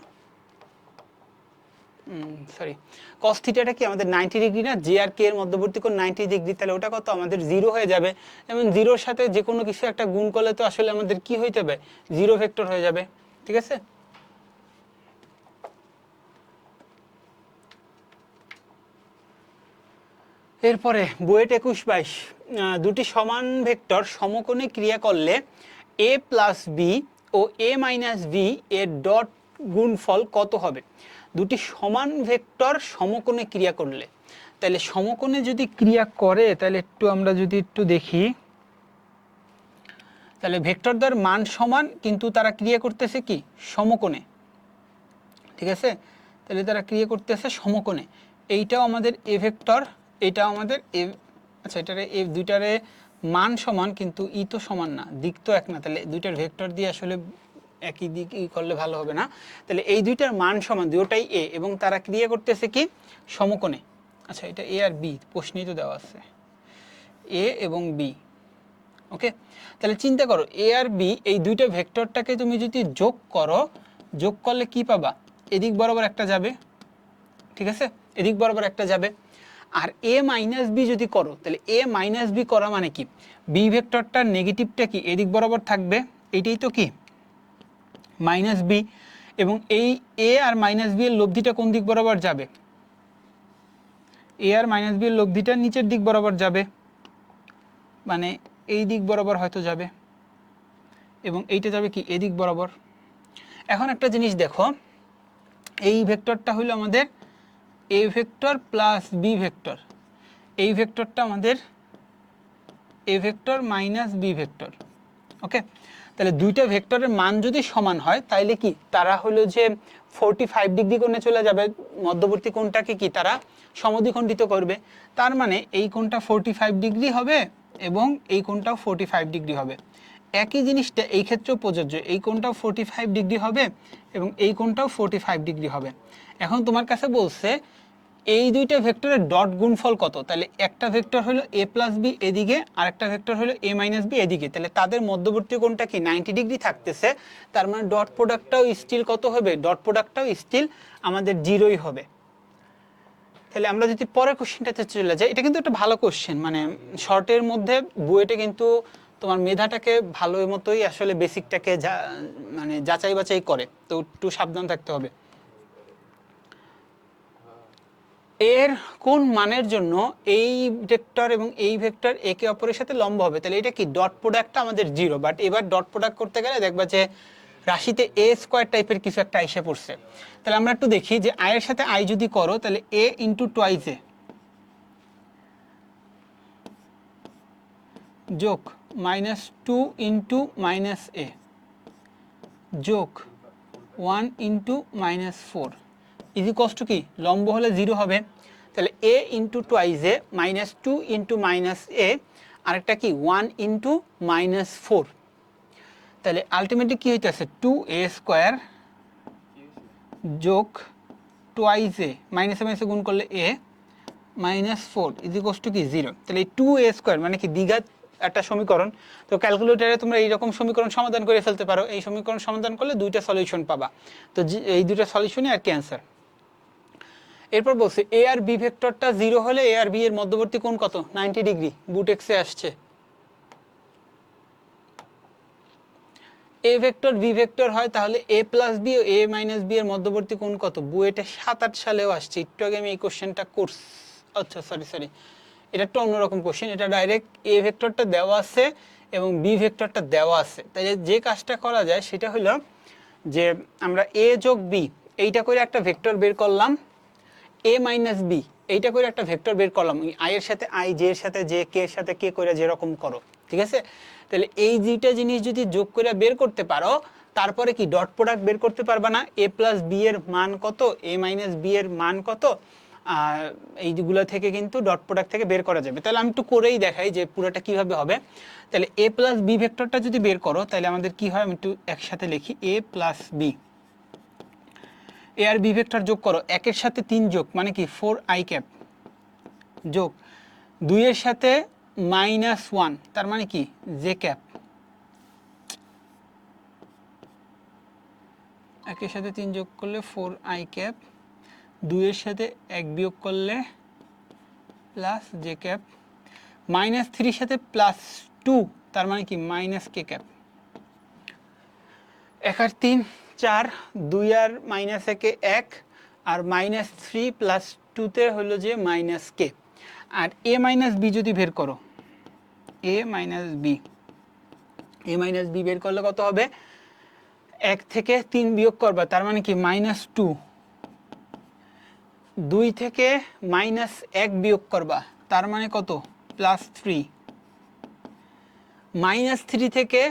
সরি কস থিটাটা কি আমাদের 90 ডিগ্রি না, জে আর কে এর মধ্যবর্তী কোণ 90 ডিগ্রি। তাহলে ওটা কত আমাদের 0 হয়ে যাবে, যেমন 0-র সাথে যে কোনো কিছু একটা গুণ করলে তো আসলে আমাদের কি হয়ে যাবে, 0 ভেক্টর হয়ে যাবে। ঠিক আছে, এরপরে বুয়েট 21-22, দুটি সমান ভেক্টর সমকোণে ক্রিয়া করলে a প্লাস বি ও a মাইনাস বি এর ডট গুণফল কত হবে। দুটি সমান ভেক্টর সমকোণে ক্রিয়া করলে, তাহলে সমকোণে যদি ক্রিয়া করে তাহলে একটু আমরা যদি একটু দেখি, তাহলে ভেক্টরদের মান সমান কিন্তু তারা ক্রিয়া করতেছে কি সমকোণে। ঠিক আছে, তাহলে তারা ক্রিয়া করতেছে সমকোণে। এইটাও আমাদের এ ভেক্টর, এইটাও আমাদের এ, আচ্ছা এটারে এ দুইটারে মান সমান কিন্তু ই তো সমান না, দিক তো এক না, তাহলে দুইটার ভেক্টর দিয়ে আসলে একই দিক ই করলে ভালো হবে না। তাহলে এই দুইটার মান সমান, দুটোটাই এ এবং তারা ক্রিয়া করতেছে কি সমকোণে। আচ্ছা এটা এ আর বি প্রশ্নেই তো দেওয়া আছে, এ এবং বি। ওকে, তাহলে চিন্তা করো এ আর বি এই দুইটা ভেক্টরটাকে তুমি যদি যোগ করো, যোগ করলে কি পাবা, এদিক বরাবর একটা যাবে। ঠিক আছে, এদিক বরাবর একটা যাবে। আর এ মাইনাস বি যদি করো, তাহলে এ মাইনাস বি করা মানে কি, বি ভেক্টরটার নেগেটিভটা কি এদিক বরাবর থাকবে, এইটাই তো কি মাইনাস বি, এবং এই এ আর মাইনাস বি এর লব্ধিটা কোন দিক বরাবর যাবে, এ আর মাইনাস বি এর লব্ধিটা নিচের দিক বরাবর যাবে, মানে এই দিক বরাবর হয়তো যাবে, এবং এইটা যাবে কি এদিক বরাবর। এখন একটা জিনিস দেখো, এই ভেক্টরটা হলো আমাদের A vector plus B vector, এই ভেক্টরটা আমাদের A vector minus B vector. Okay, তাহলে দুইটা ভেক্টরের মান যদি সমান হয় তাইলে কি তারা হলো যে 45 ডিগ্রি কোণে চলে যাবে, মধ্যবর্তী কোণটাকে কি তারা সমদ্বিখণ্ডিত করবে। তার মানে এই কোণটা 45 ডিগ্রি হবে এবং এই কোণটাও 45 ডিগ্রি হবে। একই জিনিসটা এই ক্ষেত্রেও প্রযোজ্য, এই কোণটাও 45 ডিগ্রি হবে এবং এই কোণটাও 45 ডিগ্রি হবে। এখন তোমার কাছে বলছে এই দুইটা ভেক্টরের ডট গুণফল কত, তাহলে একটা ভেক্টর হলো এ প্লাস বি এদিকে আর একটা ভেক্টর হলো এ মাইনাস বি এদিকে, তাহলে তাদের মধ্যবর্তী কোণটা কি 90 ডিগ্রি থাকতেছে। তার মানে ডট প্রোডাক্টটাও স্টিল কত হবে, ডট প্রোডাক্টটাও স্টিল আমাদের জিরোই হবে। তাহলে আমরা যদি পরের কোশ্চেনটাতে চলে যাই, এটা কিন্তু একটা ভালো কোশ্চেন, মানে শর্টের মধ্যে বুয়েটে কিন্তু তোমার মেধাটাকে ভালো মতোই আসলে বেসিকটাকে মানে যাচাই বাছাই করে, তো একটু সাবধান থাকতে হবে। এর কোন মানের জন্য এই ভেক্টর এবং এই ভেক্টর একে অপরের সাথে লম্ব হবে, তাহলে এটা কি ডট প্রোডাক্টটা আমাদের জিরো, বাট এবার ডট প্রোডাক্ট করতে গেলে দেখবা যে রাশিতে এ স্কোয়ার টাইপের কিছু একটা এসে পড়ছে। তাহলে আমরা একটু দেখি যে আই এর সাথে আই যদি করো তাহলে এ ইন্টু টুয়াইস এ যোগ মাইনাস 2 ইন্টু মাইনাস এ যোগ 1 ইন্টু মাইনাস 4 ইজি কষ্ট কি লম্ব হলে জিরো হবে। তাহলে এ ইন্টু টুয়াইস এ মাইনাস 2 ইন্টু মাইনাস এ আরেকটা কি 1 ইন্টু মাইনাস 4, তাহলে আলটিমেটলি কি হইতেছে 2a স্কোয়ার যোগ টুয়াইস এ মাইনাসে মাইনাসে গুণ করলে a মাইনাস 4 ইজিকোয়াস টু কি 0। তাহলে এই 2a স্কোয়ার মানে কি দ্বিঘাত একটা সমীকরণ, তো ক্যালকুলেটরে তোমরা এইরকম সমীকরণ সমাধান করে ফেলতে পারো, এই সমীকরণ সমাধান করলে দুইটা সলিউশন পাবা, তো এই দুইটা সলিউশনই আর কি অ্যান্সার। এরপর বলছে এ আর বি ভেক্টরটা জিরো হলে এ আর বি এর মধ্যবর্তী কোণ কত, 90 ডিগ্রি, বুটেক্সে আসছে। এ ভেক্টর বি ভেক্টর হয় তাহলে এ প্লাস বি ও এ মাইনাস বি এর মধ্যবর্তী কোণ কত, বুয়েটে 7-8 সালেও আসছে, একটু আগে আমি এই কোশ্চেনটা করছি। আচ্ছা সরি এটা একটা অন্যরকম কোশ্চেন, এটা ডাইরেক্ট এ ভেক্টরটা দেওয়া আছে এবং বি ভেক্টরটা দেওয়া আছে। তাই যে কাজটা করা যায় সেটা হলো যে আমরা এ যোগ বি এইটা করে একটা ভেক্টর বের করলাম, এ মাইনাস বি এইটা করে একটা ভেক্টর বের করলাম, আই এর সাথে আই, জে এর সাথে জে, কে এর সাথে কে করে যেরকম করো, ঠিক আছে। তাহলে এই দুইটা জিনিস যদি যোগ করে বের করতে পারো তারপরে কি ডট প্রোডাক্ট বের করতে পারবা না, এ প্লাস বি এর মান কত, এ মাইনাস বি এর মান কত, এইগুলো থেকে কিন্তু ডট প্রোডাক্ট থেকে বের করা যাবে। তাহলে আমি একটু করেই দেখাই যে পুরোটা কিভাবে হবে। তাহলে এ প্লাস বি ভেক্টরটা যদি বের করো তাহলে আমাদের কি হয়, আমি একটু একসাথে লিখি, এ প্লাস বি, এ আর বি ভেক্টর যোগ করো, একের সাথে 3 যোগ মানে কি 4i ক্যাপ যোগ 2 এর সাথে মাইনাস 1 তার মানে কি জে ক্যাপ, একের সাথে 3 যোগ করলে 4i ক্যাপ, 2 এর সাথে 1 বিয়োগ করলে প্লাস জে ক্যাপ, মাইনাস 3 সাথে প্লাস 2 তার মানে কি মাইনাস কে ক্যাপ, 1 আর 3 4, 2 আর মাইনাস 1 1 আর মাইনাস 3 প্লাস 2তে হলো যে মাইনাস কে। আর এ মাইনাস বি যদি বের করো, এ মাইনাস বি, এ মাইনাস বি বের করলে কত হবে, 1 থেকে 3 বিয়োগ করবা তার মানে কি মাইনাস 2, 2 থেকে মাইনাস 1 বিয়োগ করবা তার মানে কত প্লাস 3, মাইনাস 3 থেকে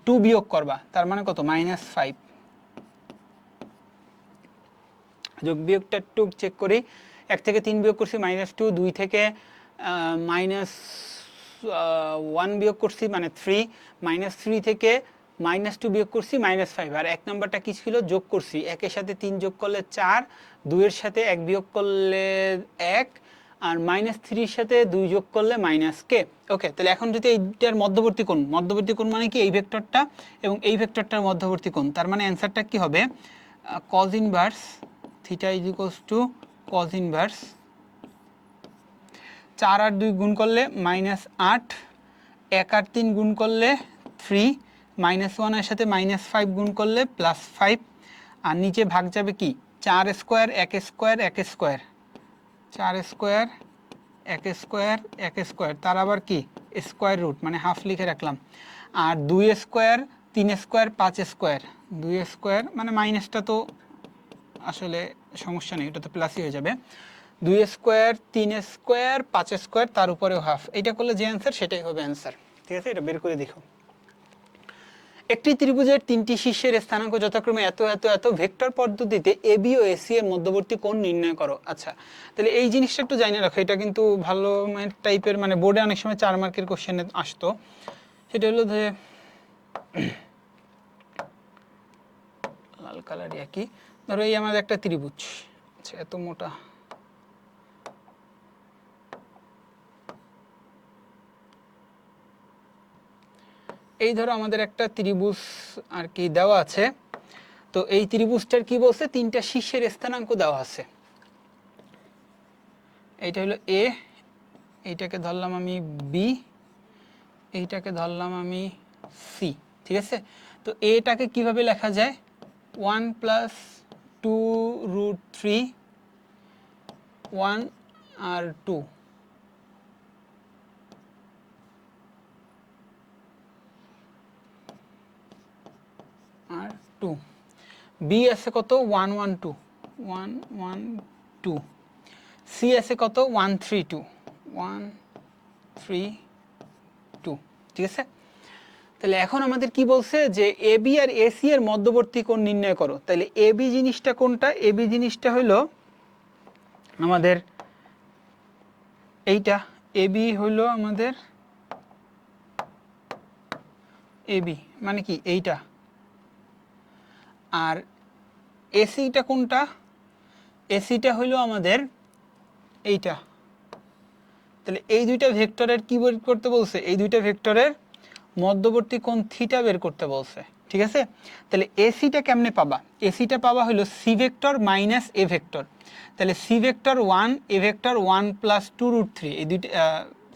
2 বিয়োগ করবা তার মানে কত মাইনাস 5, যোগ বিয়োগটা একটু চেক করি, 1 থেকে 3 বিয়োগ করছি মাইনাস 2, 2 থেকে মাইনাস 1 বিয়োগ করছি মানে 3, মাইনাস 3 থেকে মাইনাস 2 বিয়োগ করছি মাইনাস 5, আর 1 নাম্বারটা কি ছিল যোগ করছি, 1 এর সাথে 3 যোগ করলে 4, 2 এর সাথে 1 বিয়োগ করলে 1 আর মাইনাস 3 এর সাথে 2 যোগ করলে মাইনাস কে। ওকে, তাহলে এখন যদি এইটার মধ্যবর্তী কোণ মানে কি এই ভেক্টরটা এবং এই ভেক্টরটার মধ্যবর্তী কোণ, তার মানে অ্যান্সারটা কি হবে cos inverse theta is equals two cos inverse 4 আর 2 গুণ করলে মাইনাস 8, 1 আর 3 গুণ করলে 3, মাইনাস 1 এর সাথে মাইনাস 5 গুণ করলে প্লাস 5, আর নিচে ভাগ যাবে কি 4 square 1 square 1 square, 4 square 1 square 1 square তার আবার কি স্কোয়ার রুট মানে হাফ লিখে রাখলাম, আর 2 স্কোয়ার 3 স্কোয়ার 5 স্কোয়ার 2 স্কোয়ার, মানে মাইনাসটা তো আসলে সমস্যা নেই, এটা তো প্লাসই হয়ে যাবে। 2 স্কোয়ার 3 স্কোয়ার 5 স্কোয়ার তার উপরেও হাফ, এটা করলে যে অ্যান্সার সেটাই হবে অ্যান্সার। ঠিক আছে, এটা বের করে দেখো। একটি ত্রিভুজের 3টি শীর্ষের স্থানাঙ্ক যথাক্রমে এত এত এত, ভেক্টর পদ্ধতিতে এবি ও এসি এর মধ্যবর্তী কোণ নির্ণয় করো। আচ্ছা, তাহলে এই জিনিসটা একটু জানিয়ে রাখো, এটা কিন্তু ভালো টাইপের, মানে বোর্ডে অনেক সময় 4 মার্কের কোশ্চেনে আসতো। সেটা হলো যে লাল কালার একই, ধরো এই আমাদের একটা ত্রিভুজ, আচ্ছা এত মোটা, এই ধরো আমাদের একটা ত্রিভুজ আর কি দেওয়া আছে। তো এই ত্রিভুজটার কি বলছে, 3টা শীর্ষের স্থানাঙ্ক দেওয়া আছে। এইটা হলো এ, এইটাকে ধরলাম আমি বি, এইটাকে ধরলাম আমি সি। ঠিক আছে, তো এটাকে কিভাবে লেখা যায়, 1 + 2√3 1 আর 2, আর 2। বি আছে কত, 1 1 2 1 1 2। সি আছে কত, 1 3 2 1 3 2। ঠিক আছে, তাহলে এখন আমাদের কি বলছে যে এবি আর এসি এর মধ্যবর্তী কোণ নির্ণয় করো। তাহলে এবি জিনিসটা কোনটা, এবি জিনিসটা হলো আমাদের এইটা, এবি হলো আমাদের, এবি মানে কি এইটা, আর এসিটা কোনটা, এসিটা হলো আমাদের এইটা। তাহলে এই দুইটা ভেক্টরের কি বের করতে বলছে, এই দুইটা ভেক্টরের মধ্যবর্তী কোণ থিটা বের করতে বলছে। ঠিক আছে, তাহলে এসিটা কেমনে পাবা, এসিটা পাবা হলো C vector minus A vector. তাহলে সি ভেক্টর 1 এ ভেক্টর 1 + 2√3, এই দুইটা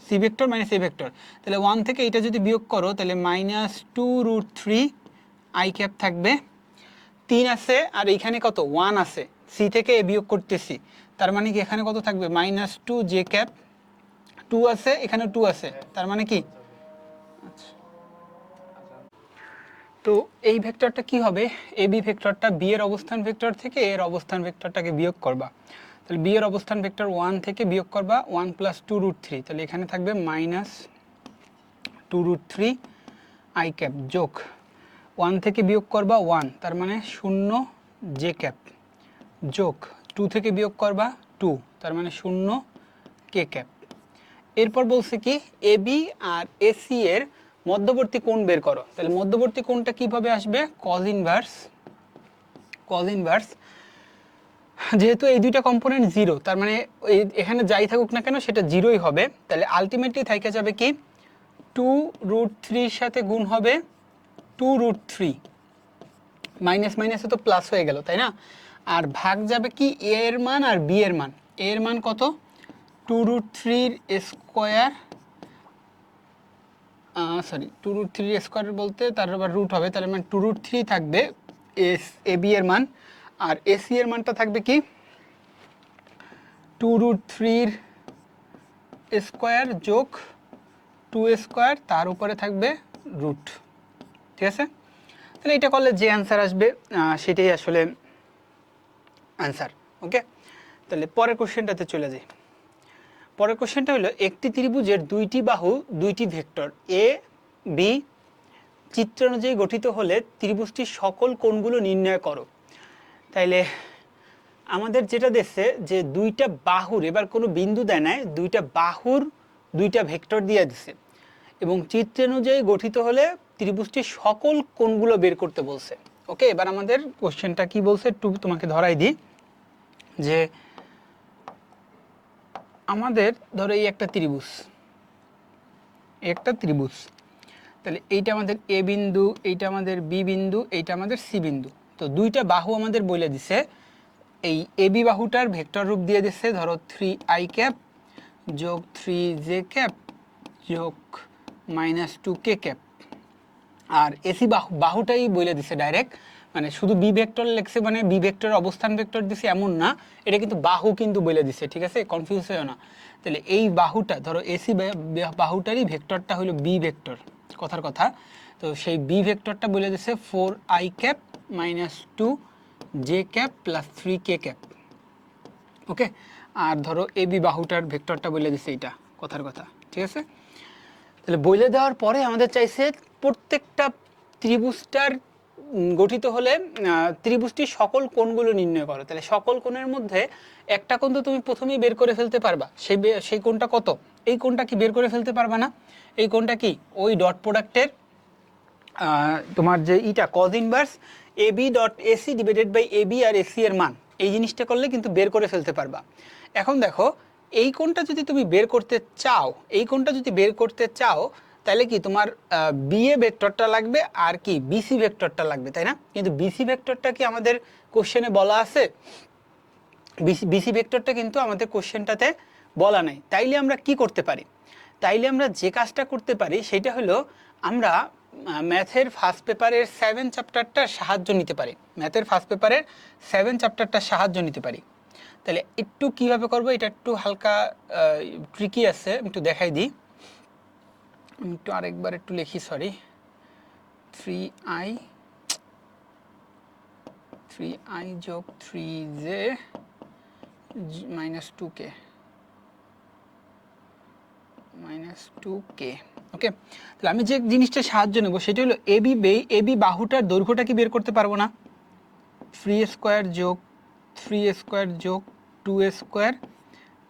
C vector minus A vector. তাহলে 1 থেকে এটা যদি বিয়োগ করো তাহলে -2√3 আই ক্যাপ থাকবে, 3 আছে আর এইখানে কত 1 আছে, সি থেকে এ বিয়োগ করতেছি, তার মানে কি এখানে কত থাকবে -2 জে ক্যাপ, 2 আছে এখানে 2 আছে, তার মানে কি, আচ্ছা তো এই ভেক্টরটা কি হবে, এবি ভেক্টরটা বি এর অবস্থান ভেক্টর থেকে এর অবস্থান ভেক্টরটাকে বিয়োগ করবা। তাহলে বি এর অবস্থান ভেক্টর 1 থেকে বিয়োগ করবা 1 + 2√3, তাহলে এখানে থাকবে -2√3 আই ক্যাপ, যোগ 1 থেকে বিয়োগ করবা 1, তার মানে 0 জে ক্যাপ, যোগ 2 থেকে বিয়োগ করবা 2, তার মানে 0 কে ক্যাপ। এরপর বলছে কি এবি আর এসি এর মধ্যবর্তী কোণ বের করো। তাহলে মধ্যবর্তী কোণটা কিভাবে আসবে, cos ইনভার্স, cos ইনভার্স, যেহেতু এই দুইটা কম্পোনেন্ট 0, তার মানে এখানে যাই থাকুক না কেন সেটা 0ই হবে। তাহলে আলটিমেটলি থেকে যাবে কি 2√3 এর সাথে গুণ হবে 2√3, মাইনাস মাইনাসে তো প্লাস হয়ে গেল তাই না, আর ভাগ যাবে কি এ এর মান আর বি এর মান। এ এর মান কত, 2√3 স্কোয়ার, সরি 2√3 স্কোয়ার বলতে তার আবার রুট হবে, তাহলে মানে 2√3 থাকবে এ বি এর মান, আর এসি এর মানটা থাকবে কি 2√3 স্কোয়ার যোগ 2 স্কোয়ার, তার উপরে থাকবে রুট। ঠিক আছে, তাহলে এটা করলে যে অ্যান্সার আসবে সেটাই আসলে অ্যান্সার। ওকে, তাহলে পরের কোশ্চেনটাতে চলে যাই। পরের কোশ্চেনটা হলো একটি ত্রিভুজের 2টি বাহু 2টি ভেক্টর এ বি চিত্র অনুযায়ী গঠিত হলে ত্রিভুজটির সকল কোণগুলো নির্ণয় করো। তাইলে আমাদের যেটা দেখছে যে দুইটা বাহুর, এবার কোনো বিন্দু দেয় নাই, দুইটা বাহুর 2টা ভেক্টর দিয়ে দিছে এবং চিত্র অনুযায়ী গঠিত হলে ত্রিভুজটির সকল কোণগুলো বের করতে বলছে। ওকে, এবার আমাদের কোশ্চেনটা কি বলছে একটু তোমাকে ধরাই দিই, যে আমাদের ধরো এই একটা ত্রিভুজ, একটা ত্রিভুজ, তাহলে এইটা আমাদের এ বিন্দু, এইটা আমাদের বি বিন্দু, এইটা আমাদের সি বিন্দু। তো দুইটা বাহু আমাদের বলে দিছে, এই এ বি বাহুটার ভেক্টর রূপ দিয়ে দিচ্ছে ধরো 3i ক্যাপ যোগ 3j ক্যাপ যোগ -2k ক্যাপ, আর এসি বাহুটাই বলে দিছে ডাইরেক্ট, মানে শুধু বি ভেক্টর লেখছে, মানে বি ভেক্টরের অবস্থান ভেক্টর দিছে এমন না, এটা কিন্তু বাহু কিন্তু বলে দিছে। ঠিক আছে, কনফিউজ হয়েও না। তাহলে এই বাহুটা ধরো এসি বাহুটারই ভেক্টরটা হলো বি ভেক্টর, কথার কথা। তো সেই বি ভেক্টরটা বলে দিছে 4i cap minus 2j cap plus 3k cap. Okay, আর ধরো এ বি বাহুটার ভেক্টরটা বলে দিছে এইটা, কথার কথা, ঠিক আছে। তাহলে বলে দেওয়ার পরে আমাদের চাইছে প্রত্যেকটা ত্রিভুজটার গঠিত হলে ত্রিভুজটির সকল কোণগুলো নির্ণয় করো। তাহলে সকল কোণের মধ্যে একটা কোণ তো তুমি প্রথমেই বের করে ফেলতে পারবা, সেই কোণটা কত? এই কোণটা কি বের করে ফেলতে পারবা না? এই কোণটা কি ওই ডট প্রোডাক্টের তোমার যে ইটা cos inverse A B dot AC divided by A B আর এসি এর মান, এই জিনিসটা করলে কিন্তু বের করে ফেলতে পারবা। এখন দেখো এই কোণটা যদি তুমি বের করতে চাও, এই কোণটা যদি বের করতে চাও তাহলে কি তোমার বিএ ভেক্টরটা লাগবে আর কি বিসি ভেক্টরটা লাগবে, তাই না? কিন্তু বিসি ভেক্টরটা কি আমাদের কোশ্চেনে বলা আছে? বিসি ভেক্টরটা কিন্তু আমাদের কোশ্চেনটাতে বলা নাই। তাইলে আমরা কি করতে পারি? তাইলে আমরা যে কাজটা করতে পারি সেটা হলো আমরা ম্যাথের ফার্স্ট পেপারের 7 চ্যাপ্টারটার সাহায্য নিতে পারি। ম্যাথের ফার্স্ট পেপারের 7 চ্যাপ্টারটার সাহায্য নিতে পারি। তাহলে একটু কীভাবে করবো, এটা একটু হালকা ট্রিকি আছে, একটু দেখাই দিই। আমি একটু আরেকবার একটু লিখি, সরি। 3i যোগ 3j মাইনাস 2k ওকে। তাহলে আমি যে জিনিসটা সাহায্য নেব সেটা হলো এবি বাহুটার দৈর্ঘ্যটা কি বের করতে পারবো না? 3a স্কোয়ার যোগ 3a স্কোয়ার যোগ 2a স্কোয়ার,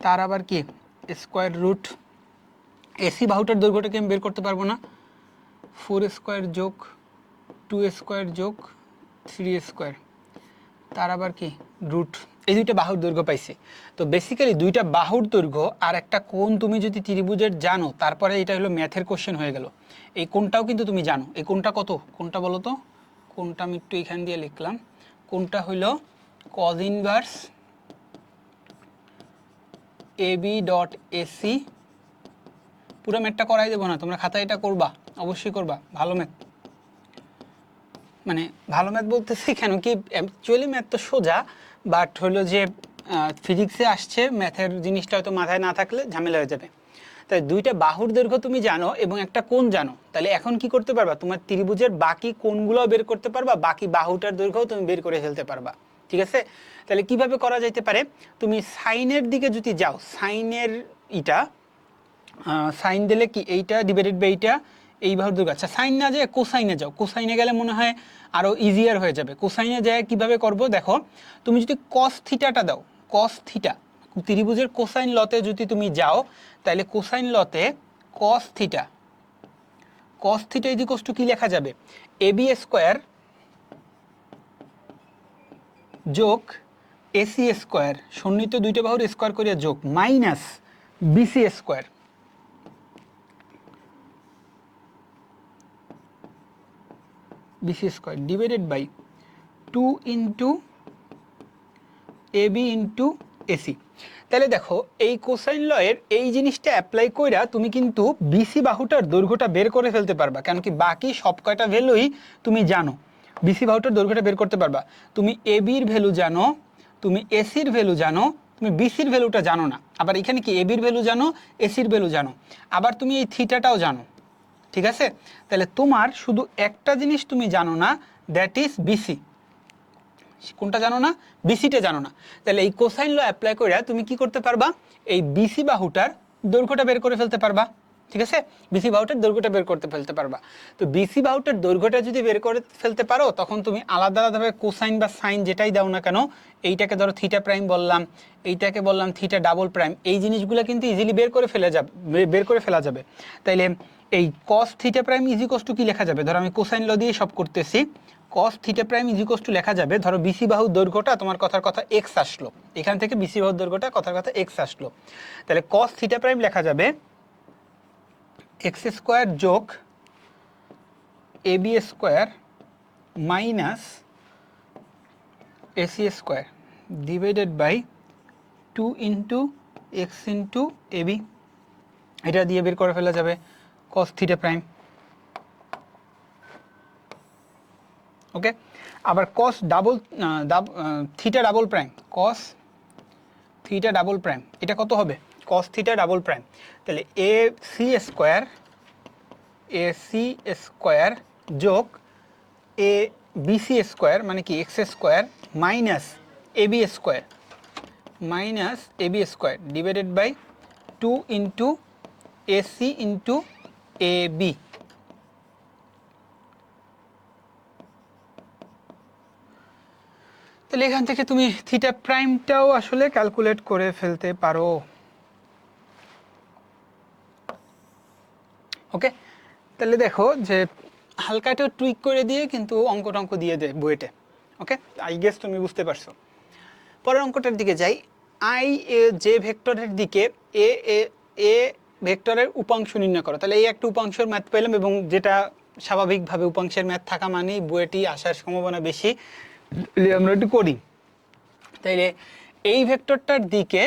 তার আবার কি স্কোয়ার রুট। এসি বাহুটার দৈর্ঘ্যটাকে আমি বের করতে পারবো না? 4a স্কোয়ার যোগ 2a স্কোয়ার যোগ 3a স্কোয়ার, তার আবার কি রুট। এই দুইটা বাহুর দৈর্ঘ্য পাইছি। তো বেসিক্যালি দুইটা বাহুর দৈর্ঘ্য আর একটা কোণ তুমি যদি ত্রিভুজের জানো, তারপরে এটা হলো ম্যাথের কোশ্চেন হয়ে গেল। এই কোণটাও কিন্তু তুমি জানো। এই কোণটা কত? কোণটা বলো তো? কোণটা আমি একটু এখান দিয়ে লিখলাম। কোণটা হইল cos inverse AB dot AC. পুরো ম্যাথটা করাই দেবো না, তোমরা খাতায় এটা করবা, অবশ্যই করবা। ভালো ম্যাথ, মানে ভালো ম্যাথ বলতেছি কেন কি, অ্যাকচুয়ালি ম্যাথ তো সোজা, বাট হলো যে ফিজিক্সে আসছে, ম্যাথের জিনিসটা হয়তো মাথায় না থাকলে ঝামেলা হয়ে যাবে। তাই দুইটা বাহুর দৈর্ঘ্য তুমি জানো এবং একটা কোণ জানো, তাহলে এখন কি করতে পারবা? তোমার ত্রিভুজের বাকি কোণগুলোও বের করতে পারবা, বাকি বাহুটার দৈর্ঘ্যও তুমি বের করে ফেলতে পারবা, ঠিক আছে। তাহলে কিভাবে করা যাইতে পারে? তুমি সাইনের দিকে যদি যাও, সাইনের ইটা সাইন দিলে কি এইটা ডিভাইডেড বাই এইটা, এই বাহুর দৈর্ঘ্য। আচ্ছা সাইন না যায় কোসাইনে যাও, কোসাইনে গেলে মনে হয় আরও ইজিয়ার হয়ে যাবে। কোসাইনে যায় কিভাবে করব দেখো, তুমি যদি কস থিটাটা দাও, কস থিটা, ত্রিভুজের কোসাইন লতে যদি তুমি যাও, তাহলে কোসাইন লতে cos theta, cos theta is equals to কি লেখা যাবে? এবি স্কোয়ার যোগ এসি স্কোয়ার, সন্নিহিত দুইটা বাহুর স্কোয়ার করিয়া যোগ minus BC square, BC square divided by 2 into AB into AC. তাহলে দেখো এই কোসাইন লয়ের এই জিনিসটা অ্যাপ্লাই কইরা তুমি কিন্তু বিসি বাহুটার দৈর্ঘ্যটা বের করে ফেলতে পারবা, কারণ কি বাকি সব কয়টা ভ্যালুই তুমি জানো। বিসি বাহুটার দৈর্ঘ্যটা বের করতে পারবা। তুমি এবির ভ্যালু জানো, তুমি এসির ভ্যালু জানো, তুমি বিসির ভ্যালুটা জানো না। আবার এখানে কি এবির ভ্যালু জানো, এসির ভ্যালু জানো, আবার তুমি এই থিটাটাও জানো, ঠিক আছে। তাহলে তোমার শুধু একটা জিনিস তুমি জানো না, দ্যাট ইজ বিসি। কোনটা জানো না? বিসিটা জানো না। তাহলে এই কোসাইন ল অ্যাপ্লাই করে তুমি কি করতে পারবা? এই বিসি বাহুটার দৈর্ঘ্যটা বের করে ফেলতে পারবা, ঠিক আছে। বিসি বাহুটার দৈর্ঘ্যটা বের করতে ফেলতে পারবা। তো বিসি বাহুটার দৈর্ঘ্যটা যদি বের করে ফেলতে পারো, তখন তুমি আলাদা আলাদাভাবে কোসাইন বা সাইন যেটাই দাও না কেন, এইটাকে ধরো থিটা প্রাইম বললাম, এইটাকে বললাম থিটা ডাবল প্রাইম, এই জিনিসগুলো কিন্তু ইজিলি বের করে ফেলা যাবে। তাইলে এই কস থিটা প্রাইম ইজিকোস টু কি লেখা যাবে? ধরো আমি কোসাইন ল দিয়ে সব করতেছি। কস থিটা প্রাইম ইজিকোস টু লেখা যাবে, ধরো বিসি বাহুর দৈর্ঘ্যটা তোমার কথার কথা এক্স আসলো, এখান থেকে বিসি বাহুর দৈর্ঘ্যটা কথার কথা এক্স আসলো। তাহলে কস থিটা প্রাইম লেখা যাবে এক্স স্কোয়ার যোগ AB square minus AC square divided by 2 into x into AB. এটা দিয়ে বের করে ফেলা যাবে কস থিটা প্রাইম। ওকে, আবার cos double theta double prime, cos theta double prime, এটা কত হবে? Cos theta double prime. তাহলে এ সি স্কোয়ার যোগ এ বিসি স্কোয়ার মানে কি x square minus AB square divided by 2 into AC into A B. তাহলে এখান থেকে তুমি থিটা প্রাইমটাও আসলে ক্যালকুলেট করে ফেলতে পারো। ওকে, তাহলে দেখো যে হালকা একটু টুইক করে দিয়ে কিন্তু অঙ্ক দিয়ে দেয় বইয়েতে। ওকে, আই গেস তুমি বুঝতে পারছো। পরের অঙ্কটার দিকে যাই। আই যে ভেক্টরের দিকে এ এ ভেক্টরের উপাংশ নির্ণয় করো। তাহলে এই একটা উপাংশের ম্যাথ পেলাম, এবং যেটা স্বাভাবিকভাবে উপাংশের ম্যাথ থাকা মানেই বইয়েটি আসার সম্ভাবনা বেশি। আমরা একটু করি। তাইলে এই ভেক্টরটার দিকে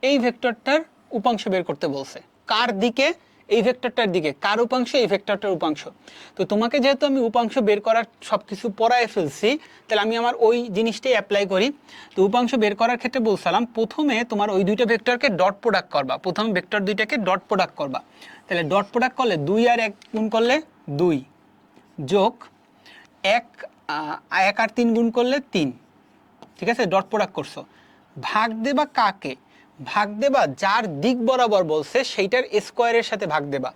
এই ভেক্টরটার উপাংশ বের করতে বলছে। কার দিকে? এই ভেক্টরটার দিকে। কার উপাংশ? এই ভেক্টরটার উপাংশ। তো তোমাকে যেহেতু আমি উপাংশ বের করার সব কিছু পড়ায় ফেলছি, তাহলে আমি আমার ওই জিনিসটাই অ্যাপ্লাই করি। তো উপাংশ বের করার ক্ষেত্রে বলছিলাম প্রথমে তোমার ওই দুইটা ভেক্টরকে ডট প্রোডাক্ট করবা। প্রথম ভেক্টর দুইটাকে ডট প্রোডাক্ট করবা। তাহলে ডট প্রোডাক্ট করলে 2 আর 1 গুণ করলে 2 যোগ 1 আর 3 গুণ করলে 3। ঠিক আছে, ডট প্রোডাক্ট করছো। ভাগ দেবা কাকে? ভাগ দেবা যার দিক বরাবর বলছে সেইটার স্কোয়ারের সাথে ভাগ দেবা।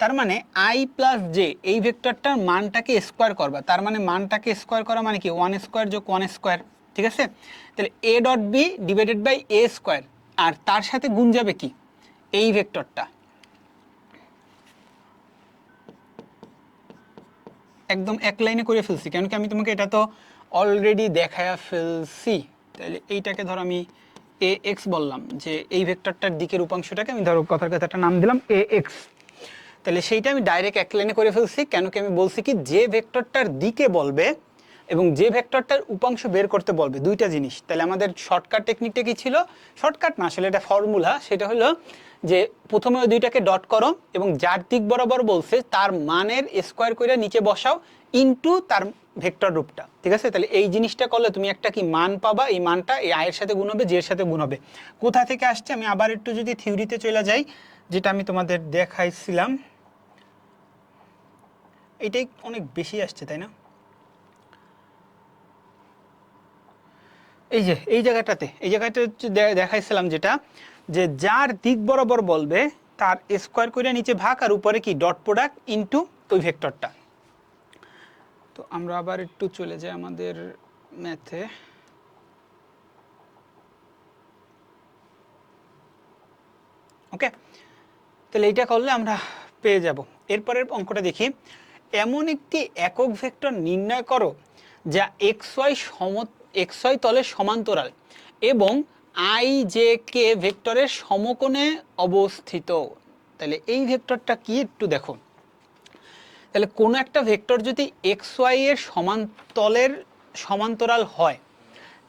তার মানে আই প্লাস জে এই ভেক্টরটার মানটাকে স্কোয়ার করবা। তার মানে মানটাকে স্কোয়ার করা মানে কি 1 স্কোয়ার যোগ 1 স্কোয়ার। ঠিক আছে, তাহলে A dot B divided by A square, আর তার সাথে গুণ যাবে কি এই ভেক্টরটা। একদম এক লাইনে করে ফেলছি, কেন কি আমি তোমাকে এটা তো অলরেডি দেখায়া ফেলছি। তাহলে এইটাকে ধর আমি এ এক্স বললাম, যে এই ভেক্টরটার দিকের উপাংশটাকে আমি ধরো কথার কথা একটা নাম দিলাম এ এক্স। তাহলে সেইটা আমি ডাইরেক্ট এক লাইনে করে ফেলছি, কেন কি আমি বলছি কি যে ভেক্টরটার দিকে বলবে এবং যে ভেক্টরটার উপাংশ বের করতে বলবে, দুইটা জিনিস। তাহলে আমাদের শর্টকাট টেকনিকটা কি ছিল? শর্টকাট না, আসলে এটা ফর্মুলা। সেটা হলো যে প্রথমে ওই দুইটাকে ডট করো এবং যার দিক বরাবর বলছে তার মানের স্কোয়ার করে নিচে বসাও ইনটু তার ভেক্টর রূপটা। ঠিক আছে, তাহলে এই জিনিসটা করলে তুমি একটা কি মান পাবা। এই মানটা এই আয়ের সাথে গুণ হবে, জের সাথে গুণ হবে। কোথা থেকে আসছে আমি আবার একটু যদি থিওরিতে চলে যাই, যেটা আমি তোমাদের দেখাইছিলাম, এটাই অনেক বেশি আসছে তাই না? এই যে এই জায়গাটাতে দেখাইছিলাম যেটা, যে যার দিক বরাবর বলবে তার স্কোয়ার করে নিচে ভাগ আর উপরে কি ডট প্রোডাক্ট ইনটু ওই ভেক্টরটা। তো আমরা আবার একটু চলে যাই আমাদের ম্যাথে। ওকে, তাহলে এইটা করলে আমরা পেয়ে যাব। এরপরের অঙ্কটা দেখি। এমন একটি একক ভেক্টর নির্ণয় করো যা এক্স ওয়াই তলের সমান্তরাল এবং আই জে কে ভেক্টরের সমকোণে অবস্থিত। তাহলে এই ভেক্টরটা কি একটু দেখো। তাহলে কোনো একটা ভেক্টর যদি এক্স ওয়াই এর সমান্তরাল হয়,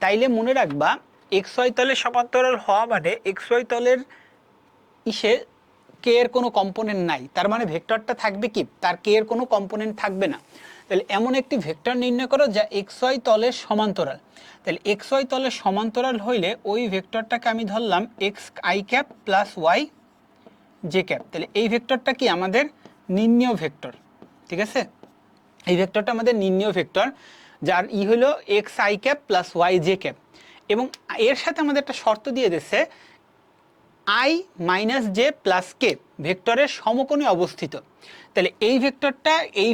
তাইলে মনে রাখবা এক্স ওয়াই তলের সমান্তরাল হওয়া মানে এক্স ওয়াই তলের ইসে কে এর কোনো কম্পোনেন্ট নাই। তার মানে ভেক্টরটা থাকবে কি, তার কে এর কোনো কম্পোনেন্ট থাকবে না। তাহলে এমন একটি ভেক্টর নির্ণয় করো যা এক্স ওয়াই তলের সমান্তরাল। তাহলে এক্স ওয়াই তলের সমান্তরাল হইলে ওই ভেক্টরটাকে আমি ধরলাম x i cap plus y j cap. তাহলে এই ভেক্টরটা কি আমাদের নির্ণেয় ভেক্টর। ঠিক আছে, এই ভেক্টরটা আমাদের নির্ণেয় ভেক্টর, যার ই হলো x i cap plus y j cap. এবং এর সাথে আমাদের একটা শর্ত দিয়ে দিচ্ছে i minus j plus k ভেক্টরের সমকোণে অবস্থিত। তাহলে এই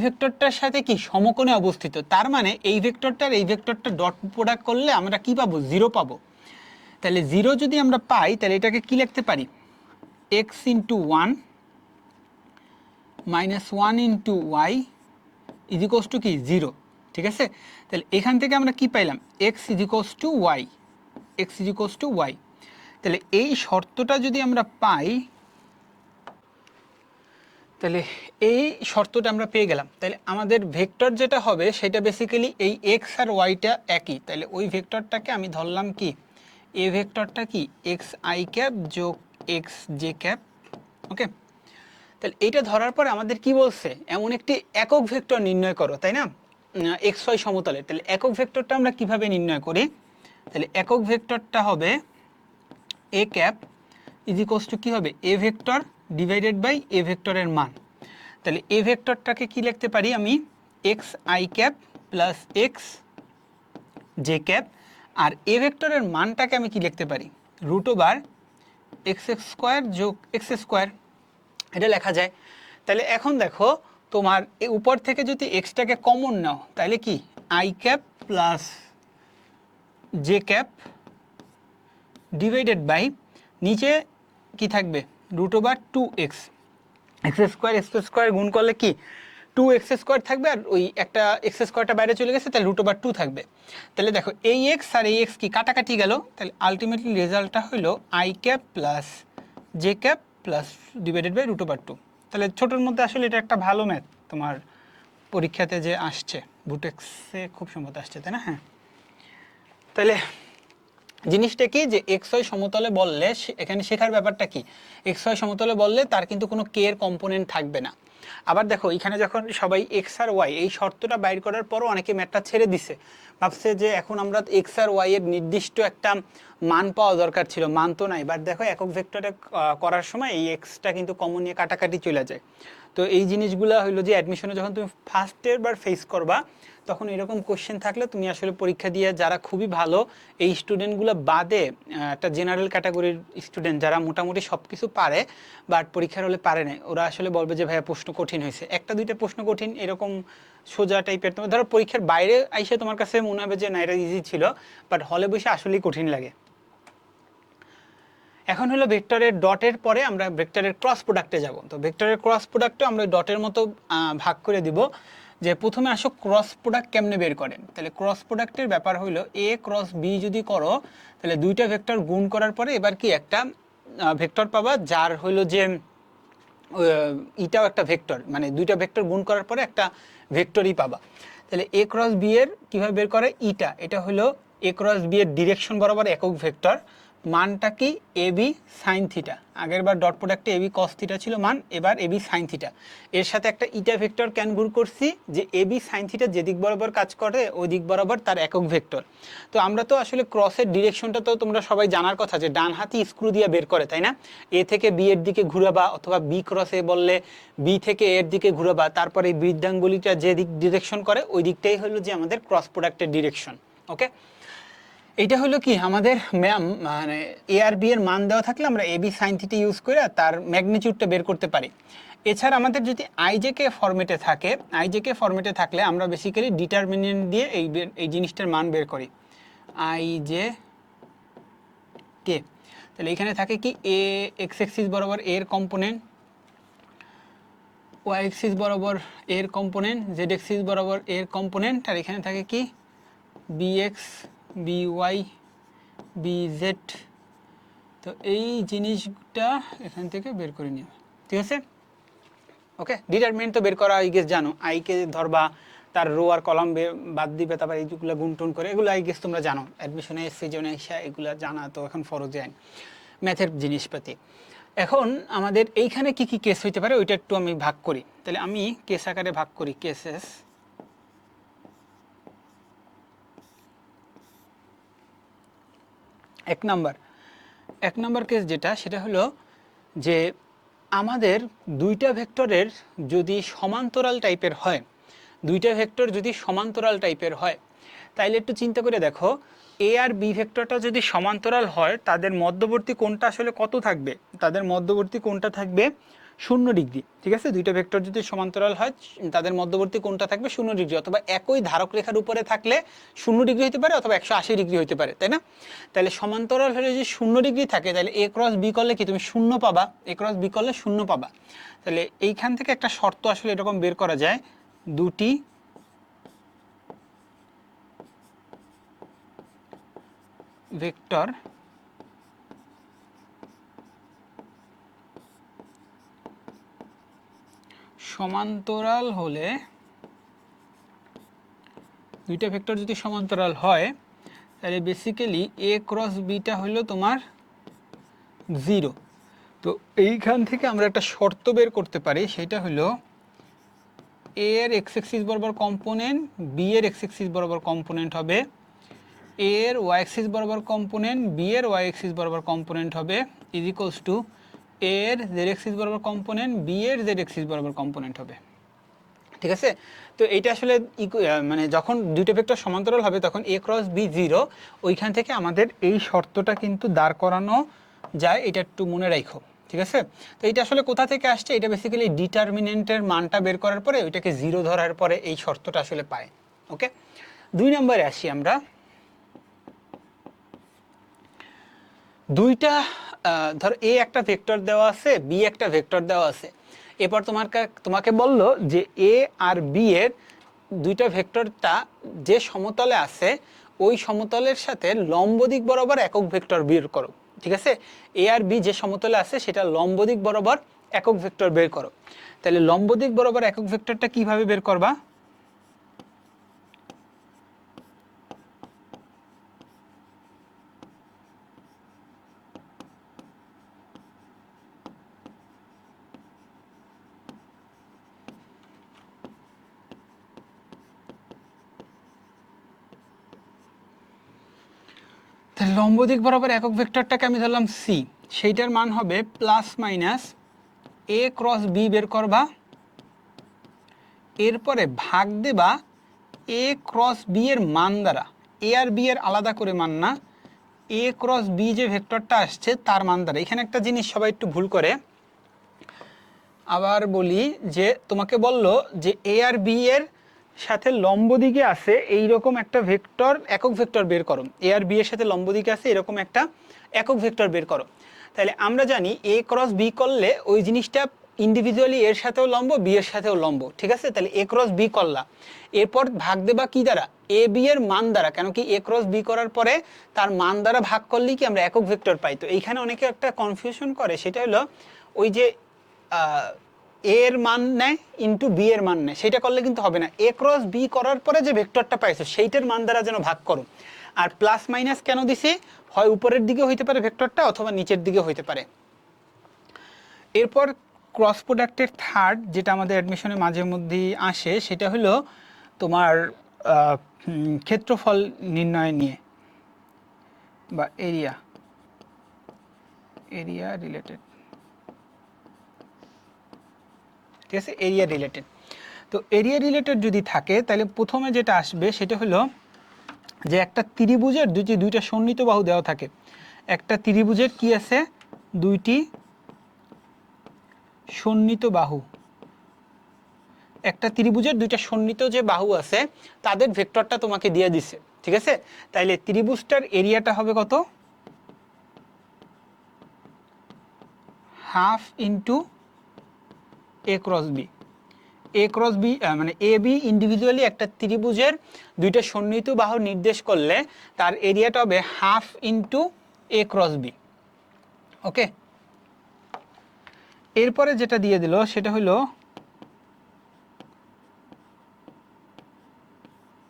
ভেক্টরটার সাথে কি সমকোণে অবস্থিত। তার মানে এই ভেক্টরটা ডট প্রোডাক্ট করলে আমরা কি পাবো? 0 পাবো। তাহলে 0 যদি আমরা পাই তাহলে এটাকে কি লিখতে পারি? X into 1 minus 1 into y is equals to কি 0। ঠিক আছে, তাহলে এখান থেকে আমরা কি পাইলাম? X ইজিকোস two Y. তাহলে এই শর্তটা যদি আমরা পাই, তাহলে এই শর্তটা আমরা পেয়ে গেলাম। তাহলে আমাদের ভেক্টর যেটা হবে সেটা বেসিক্যালি এই এক্স আর ওয়াইটা একই। তাহলে ওই ভেক্টরটাকে আমি ধরলাম কি, এ ভেক্টরটা কি এক্স আই ক্যাপ যোগ এক্স জে ক্যাপ। ওকে, তাহলে এইটা ধরার পরে আমাদের কি বলছে? এমন একটি একক ভেক্টর নির্ণয় করো, তাই না, এক্স ওয়াই সমতলে। তাহলে একক ভেক্টরটা আমরা কিভাবে নির্ণয় করি? তাহলে একক ভেক্টরটা হবে এ ক্যাপ ইজিকোস টু কী হবে? A vector divided by A ভেক্টরের মান। তাহলে এ ভেক্টরটাকে কি লিখতে পারি আমি? X i cap plus x j cap, আর এ ভেক্টরের মানটাকে আমি কি লিখতে পারি, root over x x square যোগ এক্স স্কোয়ার, এটা লেখা যায়। তাহলে এখন দেখো তোমার এই উপর থেকে যদি এক্সটাকে কমন নাও তাহলে কি i cap plus j cap divided by নিচে কি থাকবে root over two x, x square গুণ করলে কি টু এক্স স্কোয়ার থাকবে, আর ওই একটা এক্স স্কোয়ারটা বাইরে চলে গেছে, তাহলে রুট ওভার টু থাকবে। তাহলে দেখো এই এক্স আর এই এক্স কি কাটাকাটি গেল, তাহলে আলটিমেটলি রেজাল্টটা হলো i cap plus j cap plus divided by root over two. তাহলে ছোটোর মধ্যে আসলে এটা একটা ভালো ম্যাথ, তোমার পরীক্ষাতে যে আসছে বুটেক্সে খুব সম্ভবত আসছে, তাই না? হ্যাঁ, তাহলে জিনিসটা কি যে এক্স ওয়াই সমতলে বললে এখানে শেখার ব্যাপারটা কি, এক্স ওয়াই সমতলে বললে তার কিন্তু কোনো কে এর কম্পোনেন্ট থাকবে না। আবার দেখো এখানে যখন সবাই এক্স আর ওয়াই এই শর্তটা বাইর করার পরও অনেকে ম্যাথটা ছেড়ে দিছে, ভাবছে যে এখন আমরা এক্স আর ওয়াই এর নির্দিষ্ট একটা মান পাওয়া দরকার ছিল, মান তো নাই। বাট দেখো একক ভেক্টরে করার সময় এই এক্সটা কিন্তু কমন নিয়ে কাটাকাটি চলে যায়। তো এই জিনিসগুলো হলো যে অ্যাডমিশনে যখন তুমি ফার্স্টের বার ফেস করবা তখন এরকম কোশ্চেন থাকলে তুমি আসলে পরীক্ষা দিয়ে যারা খুবই ভালো এই স্টুডেন্টগুলো বাদে একটা জেনারেল ক্যাটাগরির স্টুডেন্ট যারা মোটামুটি সব কিছু পারে বাট পরীক্ষার হলে পারে না, ওরা আসলে বলবে যে ভাইয়া প্রশ্ন কঠিন হয়েছে, একটা দুইটা প্রশ্ন কঠিন এরকম সোজা টাইপের। তোমার ধরো পরীক্ষার বাইরে আইসে তোমার কাছে মনে হবে যে না এটা ইজি ছিল, বাট হলে বসে আসলেই কঠিন লাগে। এখন হলো ভেক্টরের ডটের পরে আমরা ভেক্টরের ক্রস প্রোডাক্টে যাব। তো ভেক্টরের ক্রস প্রোডাক্টে আমরা ডটের মতো ভাগ করে দিব, যে প্রথমে আসো ক্রস প্রোডাক্ট কেমনে বের করেন। তাহলে ক্রস প্রোডাক্টের ব্যাপার হলো এ ক্রস বি যদি করো তাহলে দুইটা ভেক্টর গুণ করার পরে এবার কি একটা ভেক্টর পাবা যার হলো যে ইটাও একটা ভেক্টর, মানে দুইটা ভেক্টর গুণ করার পরে একটা ভেক্টরই পাবা। তাহলে এ ক্রস বি এর কীভাবে বের করে, এটা হলো এ ক্রস বি এর ডিরেকশন বরাবর একক ভেক্টর, মানটা কি এ বি সাইন থিটা, আগের বার ডট প্রোডাক্টে এ বি কস থিটা ছিল মান, এবার এ বি সাইন থিটা, এর সাথে একটা ইটা ভেক্টর ক্যান গুণ করছি যে এ বি সাইন থিটা যে দিক বরাবর কাজ করে ওই দিক বরাবর তার একক ভেক্টর। তো আমরা তো আসলে ক্রসের ডিরেকশনটা তো তোমরা সবাই জানার কথা যে ডান হাতি স্ক্রু দিয়ে বের করে, তাই না? এ থেকে বি এর দিকে ঘুরাবা, অথবা বি ক্রস এ বললে বি থেকে এর দিকে ঘুরাবা, তারপরে এই বৃদ্ধাঙ্গুলিটা যে দিক ডিরেকশন করে ওই দিকটাই হলো যে আমাদের ক্রস প্রোডাক্টের ডিরেকশন। ওকে, এইটা হলো কি আমাদের মানে এ আর বি এর মান দেওয়া থাকলে আমরা এ বি সাইন থিটা ইউজ করে তার ম্যাগনিটিউডটা বের করতে পারি। এছাড়া আমাদের যদি আইজেকে ফরম্যাটে থাকে, আইজেকে ফরম্যাটে থাকলে আমরা বেসিক্যালি ডিটারমিনেন্ট দিয়ে এই জিনিসটার মান বের করি, আই জে কে। তাহলে এখানে থাকে কি এ এক্স এক্সিস বরাবর এর কম্পোনেন্ট, ওয়াই এক্সিস বরাবর এর কম্পোনেন্ট, জেড এক্সিস বরাবর এর কম্পোনেন্ট, আর এখানে থাকে কি b x b y b z. তো এই জিনিসটা এখান থেকে বের করে নিও, ঠিক আছে? ওকে, ডিটারমিনেন্ট তো বের করা আই গেস জানো, আইকে ধরবা তার রো আর কলাম বাদ দিবে, তারপর এইগুলো গুণটুন করে, এগুলো আই গেস তোমরা জানো, অ্যাডমিশনে সিজনে এসে এগুলো জানা তো এখন ফরজ আইন ম্যাথের জিনিসপাতি। এখন আমাদের এইখানে কি কি কেস হইতে পারে ওইটা একটু আমি ভাগ করি। তাহলে আমি কেস আকারে ভাগ করি, কেসেস। এক নাম্বার কেস যেটা, সেটা হলো যে আমাদের দুইটা ভেক্টরের যদি সমান্তরাল টাইপের হয়, দুইটা ভেক্টর যদি সমান্তরাল টাইপের হয় তাইলে একটু চিন্তা করে দেখো এ আর বি ভেক্টরটা যদি সমান্তরাল হয় তাদের মধ্যবর্তী কোণটা আসলে কত থাকবে, তাদের মধ্যবর্তী কোণটা থাকবে 0 ডিগ্রি, ঠিক আছে? দুইটা ভেক্টর যদি সমান্তরাল হয় তাদের মধ্যবর্তী কোণটা থাকবে 0 ডিগ্রি, অথবা একই ধারক রেখার উপরে থাকলে 0 ডিগ্রি হতে পারে অথবা 180 ডিগ্রি হতে পারে, তাই না? তাহলে সমান্তরাল হলে যদি 0 ডিগ্রি থাকে তাহলে এ ক্রস বি করলে কি তুমি 0 পাবা, এ ক্রস বি করলে 0 পাবা। তাহলে এইখান থেকে একটা শর্ত আসলে এরকম বের করা যায়, দুটি ভেক্টর সমান্তরাল হলে, দুইটা ভেক্টর যদি সমান্তরাল হয় তাহলে বেসিক্যালি এ ক্রস বিটা হলো তোমার 0। তো এইখান থেকে আমরা একটা শর্ত বের করতে পারি, সেটা হলো এ এর এক্স এক্সিস বরাবর কম্পোনেন্ট বি এর এক্স এক্সিস বরাবর কম্পোনেন্ট হবে, এ এর ওয়াই এক্সিস বরাবর কম্পোনেন্ট বি এর ওয়াই এক্সিস বরাবর কম্পোনেন্ট হবে, ইজ ইকুয়ালস টু এ এর জেড এক্সিস বরাবর কম্পোনেন্ট বি এর জেড এক্সিস বরাবর কম্পোনেন্ট হবে, ঠিক আছে। তো এইটা আসলে মানে যখন দুইটা ভেক্টর সমান্তরাল হবে তখন a ক্রস b 0, ওইখান থেকে আমাদের এই শর্তটা কিন্তু দাঁড় করানো যায়, এটা একটু মনে রাখো। ঠিক আছে। তো এটা আসলে কোথা থেকে আসছে, এটা বেসিক্যালি ডিটারমিনেন্টের মানটা বের করার পরে ওইটাকে 0 ধরার পরে এই শর্তটা আসলে পায়। ওকে, 2 নম্বরে আসি আমরা। দুইটা ধর a একটা ভেক্টর দেওয়া আছে, b একটা ভেক্টর দেওয়া আছে। এরপর তোমাকে বলল যে a আর b এর দুইটা ভেক্টরটা যে সমতলে আছে ওই সমতলের সাথে লম্ব দিক বরাবর একক ভেক্টর বের করো। ঠিক আছে, a আর b যে সমতলে আছে সেটা লম্ব দিক বরাবর একক ভেক্টর বের করো। তাহলে লম্ব দিক বরাবর একক ভেক্টরটা কিভাবে বের করবা? তাহলে লম্ব দিক বরাবর একক ভেক্টরটাকে আমি ধরলাম c, সেইটার মান হবে plus minus a cross b বের করবা, এরপরে ভাগ দেবা a ক্রস b এর মান দ্বারা। a আর b এর আলাদা করে মান না, a ক্রস b যে ভেক্টরটা আসছে তার মান দ্বারা। এখানে একটা জিনিস সবাই একটু ভুল করে, আবার বলি যে তোমাকে বলল যে a আর b এর সাথে লম্ব দিকে আছে এইরকম একটা ভেক্টর একক ভেক্টর বের করো। a আর b এর সাথে লম্ব দিকে আছে এরকম একটা একক ভেক্টর বের করো। তাহলে আমরা জানি a ক্রস b করলে ওই জিনিসটা ইন্ডিভিজুয়ালি এর সাথেও লম্ব, b এর সাথেও লম্ব। ঠিক আছে, তাহলে a ক্রস b করলা, এরপর ভাগ দেবা কি দ্বারা? a b এর মান দ্বারা। কেন কি a ক্রস b করার পরে তার মান দ্বারা ভাগ করলেই কি আমরা একক ভেক্টর পাই। তো এইখানে অনেকে একটা কনফিউশন করে, সেটা হলো ওই যে এ এর মান নেয় ইন্টু বি এর মান নেয়, সেটা করলে কিন্তু হবে না। এ ক্রস বি করার পরে যে ভেক্টরটা পাইছো সেইটার মান দ্বারা যেন ভাগ করো। আর প্লাস মাইনাস কেন দিছি? হয় উপরের দিকে হইতে পারে ভেক্টরটা অথবা নিচের দিকে হইতে পারে। এরপর ক্রস প্রোডাক্টের থার্ড যেটা আমাদের অ্যাডমিশনে মাঝে মধ্যেই আসে, সেটা হলো তোমার ক্ষেত্রফল নির্ণয় নিয়ে বা এরিয়া রিলেটেড। ঠিক আছে, এরিয়া রিলেটেড। তো এরিয়া রিলেটেড যদি থাকে তাহলে প্রথমে যেটা আসবে সেটা হলো যে একটা ত্রিভুজের দুইটা সন্নিহিত বাহু দেওয়া থাকে। একটা ত্রিভুজের কি আছে? দুইটি সন্নিহিত বাহু। একটা ত্রিভুজের দুইটা সন্নিহিত যে বাহু আছে তাদের ভেক্টরটা তোমাকে দিয়ে দিছে। ঠিক আছে, তাইলে ত্রিভুজটার এরিয়াটা হবে কত? হাফ ইন্টু এ ক্রস বি। এ ক্রস বি মানে এ বি ইন্ডিভিজুয়ালি একটা ত্রিভুজের দুইটা সন্নিহিত বাহু নির্দেশ করলে তার এরিয়াটা হবে হাফ ইন্টু এ ক্রস বি। ওকে, এরপরে যেটা দিয়ে দিল সেটা হলো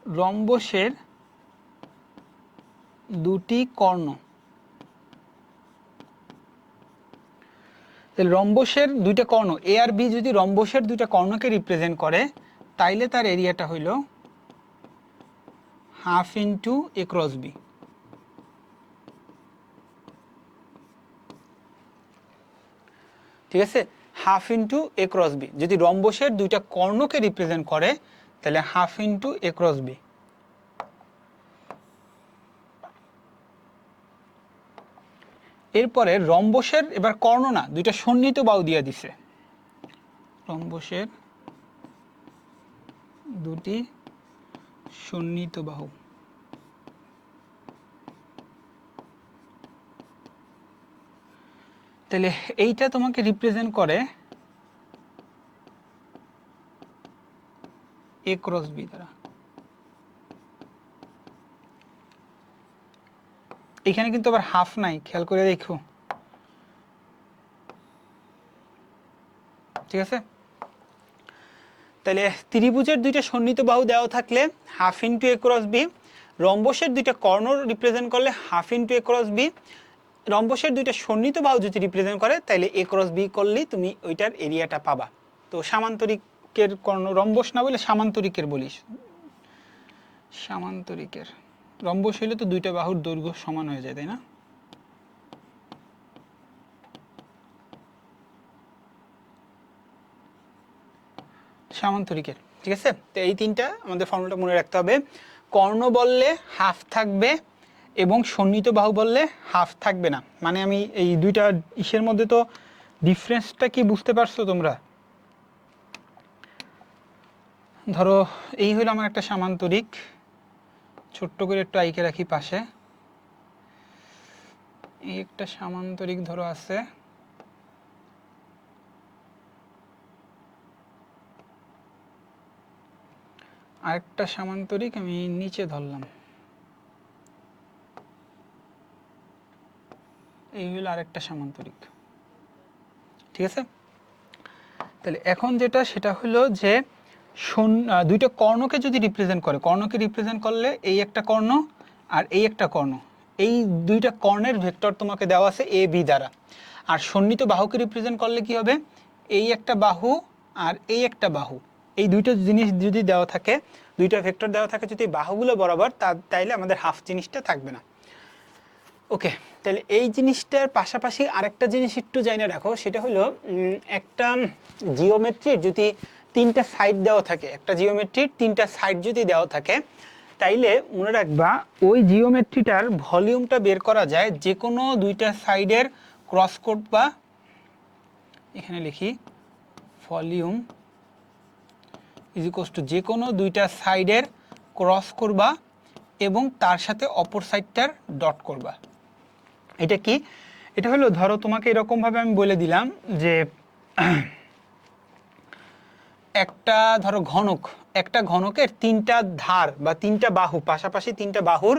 রম্বসের দুটি কর্ণ। রম্বসের দুইটা কর্ণ এ আর বি যদি রম্বসের দুইটা কর্ণকে রিপ্রেজেন্ট করে তাইলে তার এরিয়াটা হইল হাফ ইন্টু এ ক্রস বি। ঠিক আছে, হাফ ইন্টু এ ক্রস বি যদি রম্বসের দুইটা কর্ণকে রিপ্রেজেন্ট করে তাহলে হাফ ইন্টু এ ক্রস বি। এরপরে রম্বসের এবার কর্ণ না, দুইটা সন্নিহিত বাহু দিয়ে দিছে। রম্বসের দুটি সন্নিহিত বাহু। তাহলে এইটা তোমাকে রিপ্রেজেন্ট করে এ ক্রস বি দ্বারা। এখানে কিন্তু আবার হাফ নাই, খেয়াল করে দেখো। ঠিক আছে, তাহলে ত্রিভুজের দুইটা সন্নিহিত বাহু দেওয়া থাকলে হাফ ইন্টু এ ক্রস বি, রম্বসের দুইটা কর্ণ রিপ্রেজেন্ট করলে হাফ ইন্টু এ ক্রস বি, রম্বসের দুইটা সন্নিহিত বাহু যদি রিপ্রেজেন্ট করে তাহলে এ ক্রস বি করলেই তুমি ওইটার এরিয়াটা পাবা। তো সামান্তরিকের কর্ণ, রম্বস না বলে সামান্তরিকের বলিস, সামান্তরিকের রম্বস হইলে তো দুইটা বাহুর দৈর্ঘ্য সমান হয়ে যায়, তাই না? সামান্তরিকের, ঠিক আছে। তো এই তিনটা আমাদের ফর্মুলাটা মনে রাখতে হবে। কর্ণ বললে হাফ থাকবে এবং সন্নিহিত বাহু বললে হাফ থাকবে না। মানে আমি এই দুইটা ইসের মধ্যে তো ডিফারেন্সটা কি বুঝতে পারছো তোমরা? ধরো এই হলো আমার একটা সামান্তরিক, ছোট্ট করে একটু আইকে রাখি পাশে। এই একটা সামান্তরিক ধরো আছে, আরেকটা সামান্তরিক আমি নিচে ধরলাম, এই হলো আরেকটা সামান্তরিক, ঠিক আছে। তাহলে এখন যেটা সেটা হলো যে দুইটা কর্ণকে যদি রিপ্রেজেন্ট করে, কর্ণকে রিপ্রেজেন্ট করলে এই একটা কর্ণ আর এই একটা কর্ণ, এই দুইটা কর্ণের ভেক্টর তোমাকে দেওয়া আছে এ বি দ্বারা। আর সন্নিহিত বাহুকে রিপ্রেজেন্ট করলে কি হবে, এই একটা বাহু আর এই একটা বাহু, এই দুইটা জিনিস যদি দেওয়া থাকে, দুইটা ভেক্টর দেওয়া থাকে যদি বাহুগুলো বরাবর, তাইলে আমাদের হাফ জিনিসটা থাকবে না। ওকে, তাহলে এই জিনিসটার পাশাপাশি আরেকটা জিনিস একটু জানা রাখো, সেটা হলো একটা জিওমেট্রির যদি তিনটা সাইড দেওয়া থাকে, একটা জিওমেট্রির তিনটা সাইড যদি দেওয়া থাকে, তাইলে মনে রাখবা ওই জিওমেট্রিটার ভলিউমটা বের করা যায় যে কোনো দুইটা সাইডের ক্রস করবা, এখানে লিখি ভলিউম ইজ ইকুয়ালস টু যে কোনো দুইটা সাইডের ক্রস করবা এবং তার সাথে অপর সাইডটার ডট করবা। এটা কি? এটা হলো ধরো তোমাকে এরকমভাবে আমি বলে দিলাম যে একটা ধরো ঘনক, একটা ঘনকের তিনটা ধার বা তিনটা বাহু, পাশাপাশি তিনটা বাহুর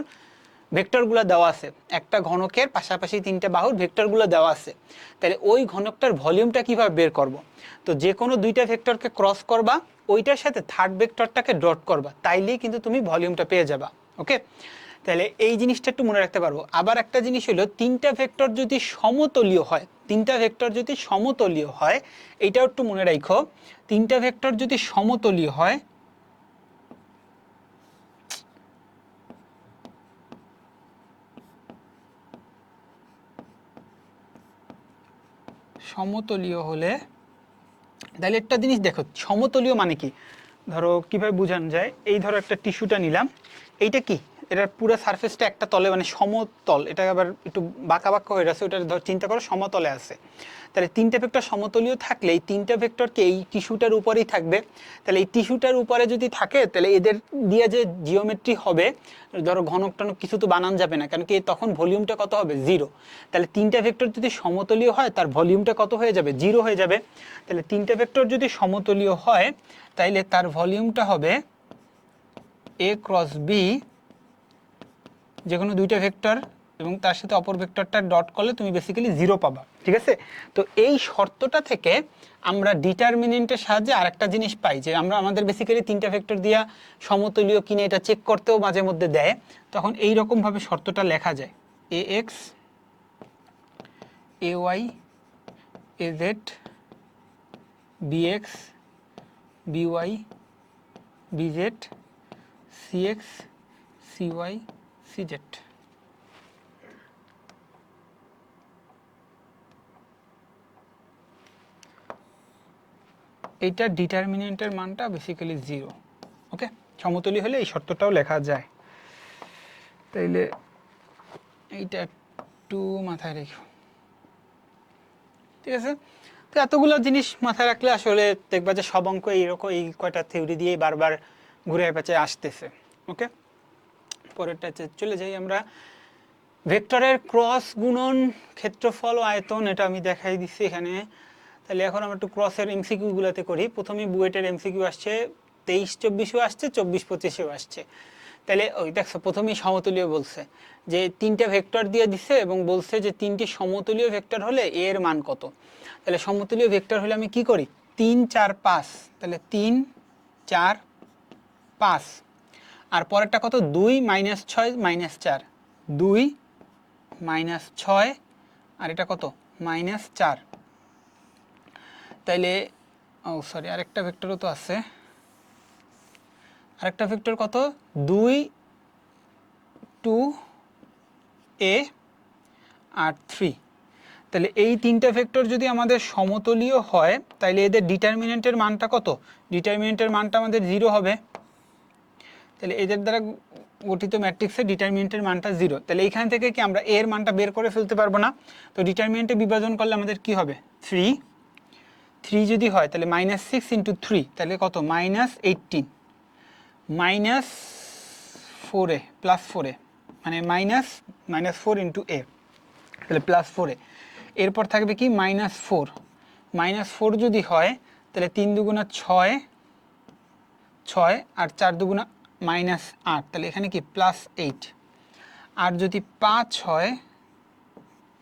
ভেক্টরগুলো দেওয়া আছে, একটা ঘনকের পাশাপাশি তিনটা বাহুর ভেক্টরগুলো দেওয়া আছে। তাহলে ওই ঘনকটার ভলিউমটা কিভাবে বের করব? তো যে কোনো দুইটা ভেক্টরকে ক্রস করবা, ওইটার সাথে থার্ড ভেক্টরটাকে ডট করবা, তাইলেই কিন্তু তুমি ভলিউমটা পেয়ে যাবা। ওকে, তাহলে এই জিনিসটা একটু মনে রাখতে পারবো। আবার একটা জিনিস হলো তিনটা ভেক্টর যদি সমতলীয় হয়, তিনটা ভেক্টর যদি সমতলীয় হয়, এইটাও একটু মনে রাখো, তিনটা ভেক্টর যদি সমতলীয় হয়, সমতলীয় হলে, তাহলে একটা জিনিস দেখো, সমতলীয় মানে কি, ধরো কিভাবে বোঝানো যায়, এই ধরো একটা টিস্যুটা নিলাম, এইটা কি, এটার পুরো সারফেসটা একটা তলে মানে সমতল, এটা আবার একটু বাঁকা বাঁকা হয়ে গেছে, ওটা ধর চিন্তা করো সমতলে আছে। তাহলে তিনটা ভেক্টর সমতলীয় থাকলে এই তিনটা ভেক্টরকে এই টিস্যুটার উপরেই থাকবে। তাহলে এই টিস্যুটার উপরে যদি থাকে, তাহলে এদের দিয়ে যে জিওমেট্রি হবে, ধরো ঘনক টনক কিছু তো বানান যাবে না, কারণ কি তখন ভলিউমটা কত হবে, 0। তাহলে তিনটা ভেক্টর যদি সমতলীয় হয়, তার ভলিউমটা কত হয়ে যাবে, 0 হয়ে যাবে। তাহলে তিনটা ভেক্টর যদি সমতলীয় হয়, তাইলে তার ভলিউমটা হবে a ক্রস বি, যে কোনো দুইটা ভেক্টর এবং তার সাথে অপর ভেক্টরটা ডট করলে তুমি বেসিক্যালি 0 পাবা, ঠিক আছে। তো এই শর্তটা থেকে আমরা ডিটারমিনেন্টের সাহায্যে আরেকটা জিনিস পাই, যে আমরা আমাদের বেসিক্যালি তিনটা ভেক্টর দিয়া সমতলীয় কিনে এটা চেক করতেও মাঝে মধ্যে দেয়, তখন এই রকমভাবে শর্তটা লেখা যায়, ax ay az bx by bz cx cy cz। এইটা ডিটারমিনেন্টের মানটা বেসিক্যালি 0। ওকে, সমতলী হলে এই শর্তটাও লেখা যায়। তাইলে এইটা একটু মাথায় রেখো, ঠিক আছে। তো এতগুলো জিনিস মাথায় রাখলে আসলে দেখবা যে সব অঙ্ক এইরকম এই কয়টা থিওরি দিয়েই বারবার ঘুরে পেঁচে আসতেছে। ওকে, পরেরটা চলে যাই আমরা। ভেক্টরের ক্রস গুণন ক্ষেত্রফল ও আয়তন, এটা আমি দেখাই দিচ্ছি এখানে। তাহলে এখন আমরা একটু ক্রসের এমসিকিউগুলোতে করি। প্রথমে বুয়েটের এমসিকিউ আসছে, 23-24ও আসছে, 24-25ও আসছে। তাহলে ওই দেখছো প্রথমেই সমতলীয় বলছে, যে তিনটা ভেক্টর দিয়ে দিচ্ছে এবং বলছে যে তিনটি সমতলীয় ভেক্টর হলে এর মান কত। তাহলে সমতলীয় ভেক্টর হলে আমি কি করি, 3 4 5, তাহলে 3 4 5, আর পরেরটা কত, 2 -6 -4, 2 -6, আর এটা কত -4। তাইলে ও সরি, আরেকটা ভেক্টরও তো আছে, আরেকটা ভেক্টর কত, 2 2 a আর 3। তাহলে এই তিনটা ভেক্টর যদি আমাদের সমতলীয় হয় তাহলে এদের ডিটারমিনেন্টের মানটা কত? ডিটারমিনেন্টের মানটা আমাদের 0 হবে। তাহলে এদের দ্বারা গঠিত ম্যাট্রিক্সের ডিটারমিনেন্টের মানটা 0। তাহলে এইখান থেকে কি আমরা এর মানটা বের করে ফেলতে পারবো না? তো ডিটারমিনেন্টে বিভাজন করলে আমাদের কি হবে? 3 যদি হয় তাহলে -6 × 3 তাহলে কত? -18 -4a +4a মানে -4 × a তাহলে +4a। এরপর থাকবে কি -4 -4 যদি হয় তাহলে 3 দুগুণা 6 আর 4 দুগুণা -8 তাহলে এখানে কি +8। আর যদি 5 হয়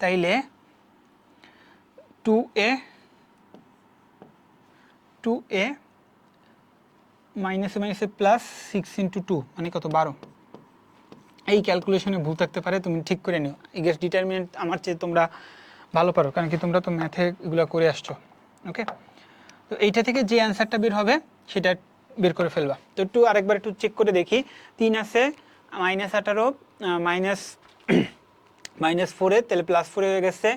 তাইলে 2a মাইনাসে +6 × 2 মানে কত? 12। এই ক্যালকুলেশনে ভুল থাকতে পারে, তুমি ঠিক করে নিও। এই গেস ডিটারমিনেন্ট আমার চেয়ে তোমরা ভালো পারো, কারণ কি তোমরা তো ম্যাথে এগুলো করে আসছো। ওকে, তো এইটা থেকে যে অ্যান্সারটা বের হবে সেটা বের করে ফেলবা। তো আরেকবার একটু চেক করে দেখি। 3 আছে, -18 -4 তাহলে +4 হয়ে গেছে।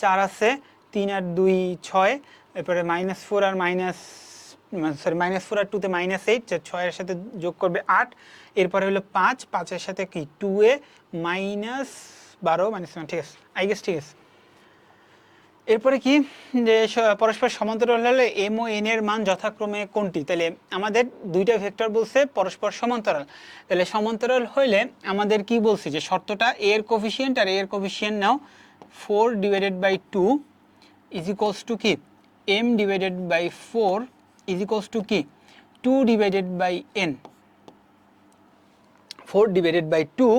4 আছে, 3 আর 2 6, এরপরে -4 আর -4 আর 2তে -8, 6 এর সাথে যোগ করবে 8, এরপরে হলো 5, 5 এর সাথে কি 2a -12 ঠিক আছে, আই গেস ঠিক আছে। এরপরে কি যে পরস্পর সমান্তরাল হলে এম ও এন এর মান যথাক্রমে কোনটি? তাহলে আমাদের দুইটা ভেক্টর বলছে পরস্পর সমান্তরাল। তাহলে সমান্তরাল হইলে আমাদের কি বলছে যে শর্তটা এ এর কোফিশিয়েন্ট আর এ এর কোফিশিয়েন্ট নাও 4/2 = কি m/4 = কি 2/n। 4/2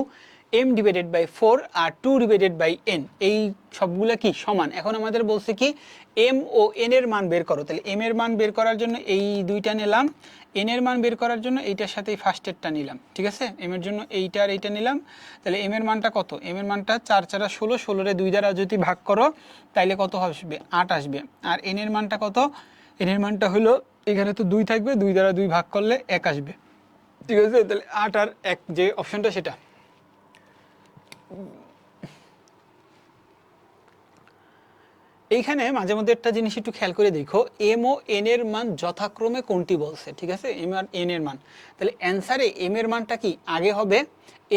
m/4 আর 2/n এই সবগুলা কি সমান। এখন আমাদের বলছে কি m ও n এর মান বের করো। তাহলে m এর মান বের করার জন্য এই দুইটা নিলাম, n এর মান বের করার জন্য এইটার সাথে ফার্স্টেরটা নিলাম। ঠিক আছে, m এর জন্য এইটা আর এইটা নিলাম। তাহলে m এর মানটা কত? m এর মানটা 4 4 16, 16 রে 2 দ্বারা যদি ভাগ করো তাইলে কত আসবে? 8 আসবে। আর n এর মানটা কত? n এর মানটা হলো এখানে তো 2 থাকবে, 2 দ্বারা 2 ভাগ করলে 1 আসবে। ঠিক আছে, তাহলে 8 আর 1 যে অপশনটা সেটা। এইখানে মাঝে মধ্যে একটা জিনিস একটু খেয়াল করে দেখো, এম ও এন এর মান যথাক্রমে কোনটি বলছে। ঠিক আছে, এম আর এন এর মান, তাহলে অ্যান্সারে এম এর মানটা কি আগে হবে,